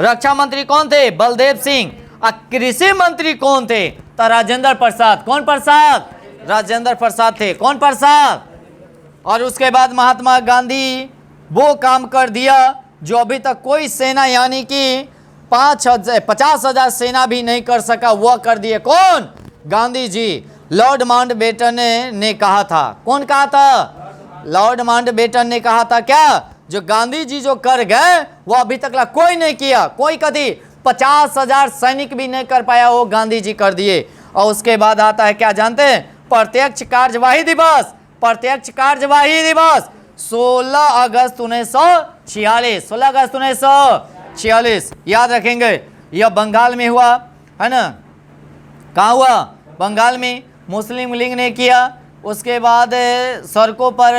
रक्षा मंत्री कौन थे? बलदेव सिंह। और कृषि मंत्री कौन थे? तो राजेंद्र प्रसाद। कौन प्रसाद? राजेंद्र प्रसाद थे। कौन प्रसाद? और उसके बाद महात्मा गांधी वो काम कर दिया जो अभी तक कोई सेना यानी कि 50,000 सेना भी नहीं कर सका, वह कर दिए। कौन? गांधी जी। लॉर्ड माउंटबेटन ने कहा था। कौन कहा था? लॉर्ड माउंटबेटन ने कहा था क्या? जो गांधी जी जो कर गए वो अभी तक कोई नहीं किया। कोई कभी 50,000 सैनिक भी नहीं कर पाया, वो गांधी जी कर दिए। और उसके बाद आता है क्या जानते हैं? प्रत्यक्ष कार्यवाही दिवस। प्रत्यक्ष कार्यवाही दिवस 16 अगस्त 1946। 16 अगस्त 1946 याद रखेंगे। यह बंगाल में हुआ है ना। कहाँ हुआ? बंगाल में। मुस्लिम लीग ने किया। उसके बाद सड़कों पर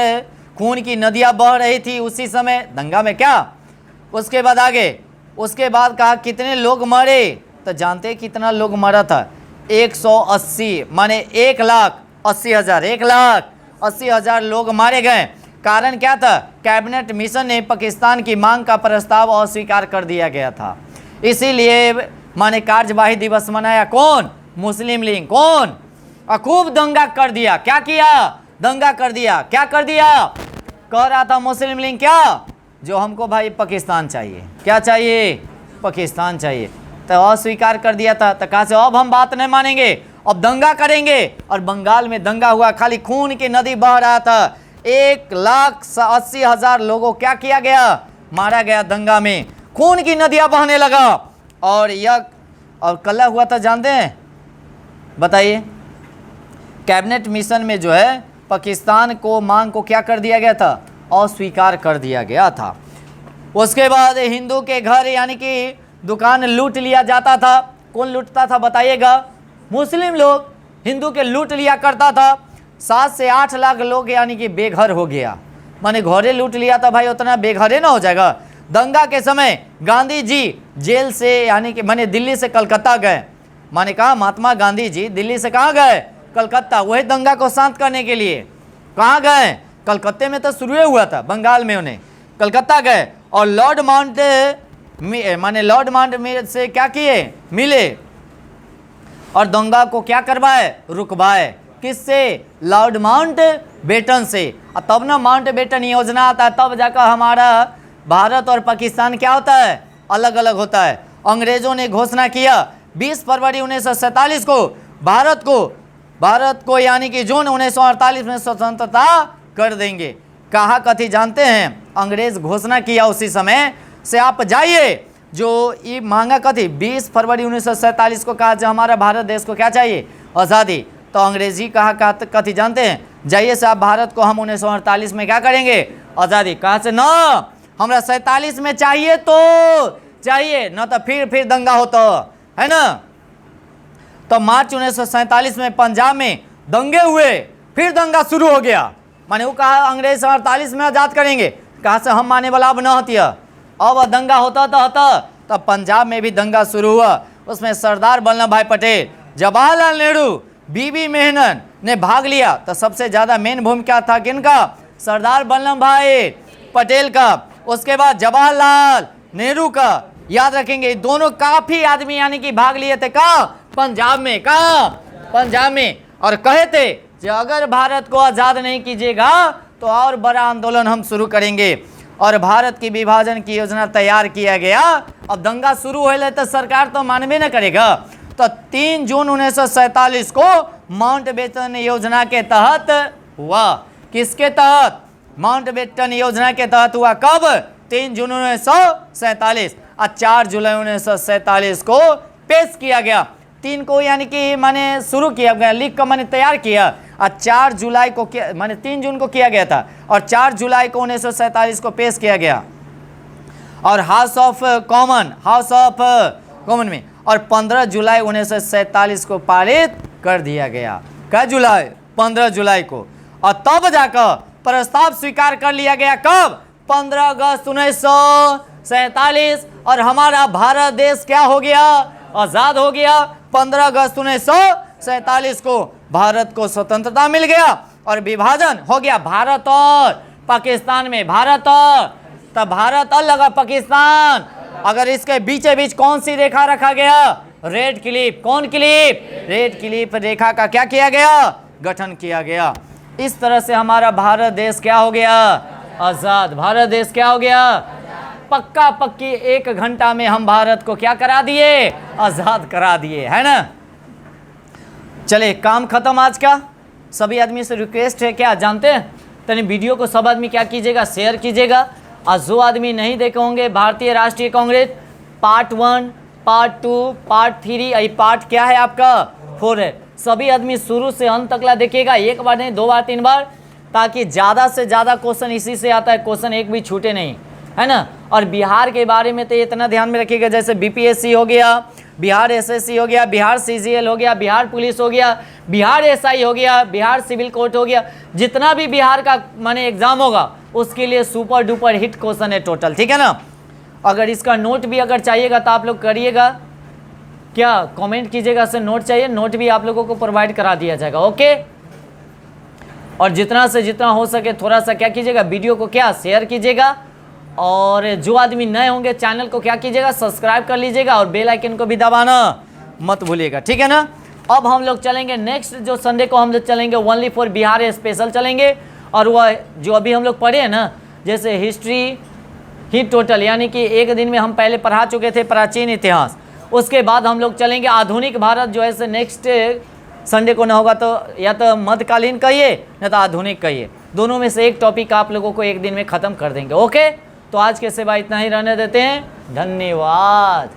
खून की नदियां बह रही थी उसी समय दंगा में। क्या उसके बाद आगे? उसके बाद कहा कितने लोग मरे? तो जानते हैं कितना लोग मरा था? 180 माने 1,80,000। 1,80,000 लोग मारे गए। कारण क्या था? कैबिनेट मिशन ने पाकिस्तान की मांग का प्रस्ताव अस्वीकार कर दिया गया था, इसीलिए माने कार्यवाही दिवस मनाया। कौन? मुस्लिम लीग। कौन? और खूब दंगा कर दिया। क्या किया? दंगा कर दिया। क्या कर दिया? कह रहा था मुस्लिम लीग क्या? जो हमको भाई पाकिस्तान चाहिए। क्या चाहिए? पाकिस्तान चाहिए। तो अस्वीकार कर दिया था। तो कहा से अब हम बात नहीं मानेंगे, अब दंगा करेंगे। और बंगाल में दंगा हुआ, खाली खून की नदी बह रहा था। 1,80,000 लोगों क्या किया गया? मारा गया दंगा में। खून की नदियां बहने लगा। और यह और कल हुआ था जानते हैं? बताइए। कैबिनेट मिशन में जो है पाकिस्तान को मांग को क्या कर दिया गया था? अस्वीकार कर दिया गया था। उसके बाद हिंदू के घर यानी कि दुकान लूट लिया जाता था। कौन लूटता था बताइएगा? मुस्लिम लोग हिंदू के लूट लिया करता था। 7 से 8 लाख लोग यानी कि बेघर हो गया। माने घरे लूट लिया था भाई, उतना बेघरे ना हो जाएगा। दंगा के समय गांधी जी जेल से यानी कि माने दिल्ली से कलकत्ता गए। माने कहा महात्मा गांधी जी दिल्ली से कहाँ गए? कलकत्ता। वही दंगा को शांत करने के लिए कहाँ गए? कलकत्ते में तो शुरू हुआ था, बंगाल में उन्हें कलकत्ता गए। और लॉर्ड माउंट से क्या किए? मिले और दंगा को क्या करवाए? रुकवाए। किससे? लॉर्ड माउंटबेटन से। और तब ना माउंटबेटन योजना आता है, तब जाकर हमारा भारत और पाकिस्तान क्या होता है? अलग अलग होता है। अंग्रेजों ने घोषणा किया 20 फरवरी 1947 को भारत को यानी कि जून 1948 में स्वतंत्रता कर देंगे। कहा कथी जानते हैं? अंग्रेज घोषणा किया उसी समय से। आप जाइए जो ये मांगा कथी 20 फरवरी 1947 को कहा जो हमारा भारत देश को क्या चाहिए? आज़ादी। तो अंग्रेजी कहा कथी जानते हैं? जाइए से आप भारत को हम 1948 में क्या करेंगे? आज़ादी। कहा से ना हमारा 47 में चाहिए तो चाहिए, न तो फिर दंगा होता है ना। तो मार्च 1947 में पंजाब में दंगे हुए, फिर दंगा शुरू हो गया। माने वो कहा अंग्रेज 48 में आज़ाद करेंगे। कहा से हम माने वाला अब न होती है, अब दंगा होता तब पंजाब में भी दंगा शुरू हुआ। उसमें सरदार वल्लभ भाई पटेल, जवाहरलाल नेहरू, बीबी मेनन ने भाग लिया। तो सबसे ज़्यादा मेन भूमिका था किनका? सरदार वल्लभ भाई पटेल का। उसके बाद जवाहरलाल नेहरू का। याद रखेंगे दोनों काफ़ी आदमी यानी कि भाग लिए थे। कहाँ? पंजाब में। कहाँ? पंजाब में। और कहे थे कि अगर भारत को आज़ाद नहीं कीजिएगा तो और बड़ा आंदोलन हम शुरू करेंगे। और भारत की विभाजन की योजना तैयार किया गया। अब दंगा शुरू हो तो सरकार तो मानवे न करेगा। तो 3 जून 1947 को माउंटबेटन योजना के तहत हुआ। किसके तहत? माउंटबेटन योजना के तहत हुआ। कब? 3 जून 1947। और 4 जुलाई 1947 को पेश किया गया। 3 को यानी कि माने शुरू किया गया, लीग का माने तैयार किया। और 4 जुलाई को माने 3 जून को किया गया था और 4 जुलाई को 1947 को पेश किया गया। और हाउस ऑफ कॉमन में। और 15 जुलाई 1947 को पारित कर दिया गया। क्या जुलाई? 15 जुलाई को। और तब जाकर प्रस्ताव स्वीकार कर लिया गया। कब? 15 अगस्त 1947। और हमारा भारत देश क्या हो गया? आज़ाद हो गया। 15 अगस्त 1947 को भारत को स्वतंत्रता मिल गया और विभाजन हो गया भारत और पाकिस्तान में। भारत और तब भारत अलग और पाकिस्तान अगर इसके बीचे बीच कौन सी रेखा रखा गया? Red clip. कौन क्लिप? रेड क्लिप रेखा का क्या किया गया? गठन किया गया। इस तरह से हमारा भारत देश क्या हो गया? आजाद। भारत देश क्या हो गया? पक्का पक्की 1 घंटा में हम भारत को क्या करा दिए? आजाद करा दिए, है ना। चले काम खत्म आज का। सभी आदमी से रिक्वेस्ट है, क्या जानते हैं, तनी वीडियो को सब आदमी क्या कीजिएगा? शेयर कीजिएगा। और जो आदमी नहीं देखे होंगे भारतीय राष्ट्रीय कांग्रेस पार्ट 1, पार्ट 2, पार्ट 3, ये पार्ट क्या है आपका? 4 है। सभी आदमी शुरू से अंत तकला देखिएगा, 1 बार नहीं 2 बार 3 बार, ताकि ज़्यादा से ज़्यादा क्वेश्चन इसी से आता है, क्वेश्चन एक भी छूटे नहीं, है ना। और बिहार के बारे में तो इतना ध्यान में रखिएगा, जैसे बीपीएससी हो गया, बिहार एसएससी हो गया, बिहार सीजीएल हो गया, बिहार पुलिस हो गया, बिहार एसआई हो गया, बिहार सिविल कोर्ट हो गया, जितना भी बिहार का माने एग्जाम होगा उसके लिए सुपर डुपर हिट क्वेश्चन है टोटल, ठीक है ना। अगर इसका नोट भी अगर चाहिएगा तो आप लोग करिएगा, क्या कमेंट कीजिएगा, से नोट चाहिए, नोट भी आप लोगों को प्रोवाइड करा दिया जाएगा, ओके। और जितना से जितना हो सके थोड़ा सा क्या कीजिएगा, वीडियो को क्या शेयर कीजिएगा। और जो आदमी नए होंगे चैनल को क्या कीजिएगा, सब्सक्राइब कर लीजिएगा और बेल आइकन को भी दबाना मत भूलिएगा, ठीक है ना। अब हम लोग चलेंगे नेक्स्ट जो संडे को हम लोग चलेंगे ओनली फॉर बिहार स्पेशल चलेंगे। और वह जो अभी हम लोग पढ़े हैं ना, जैसे हिस्ट्री ही टोटल, यानी कि एक दिन में हम पहले पढ़ा चुके थे प्राचीन इतिहास, उसके बाद हम लोग चलेंगे आधुनिक भारत, जो है नेक्स्ट संडे को ना होगा तो या तो मध्यकालीन कहिए या तो आधुनिक कहिए, दोनों में से एक टॉपिक आप लोगों को एक दिन में ख़त्म कर देंगे, ओके। तो आज के सेवा इतना ही रहने देते हैं, धन्यवाद।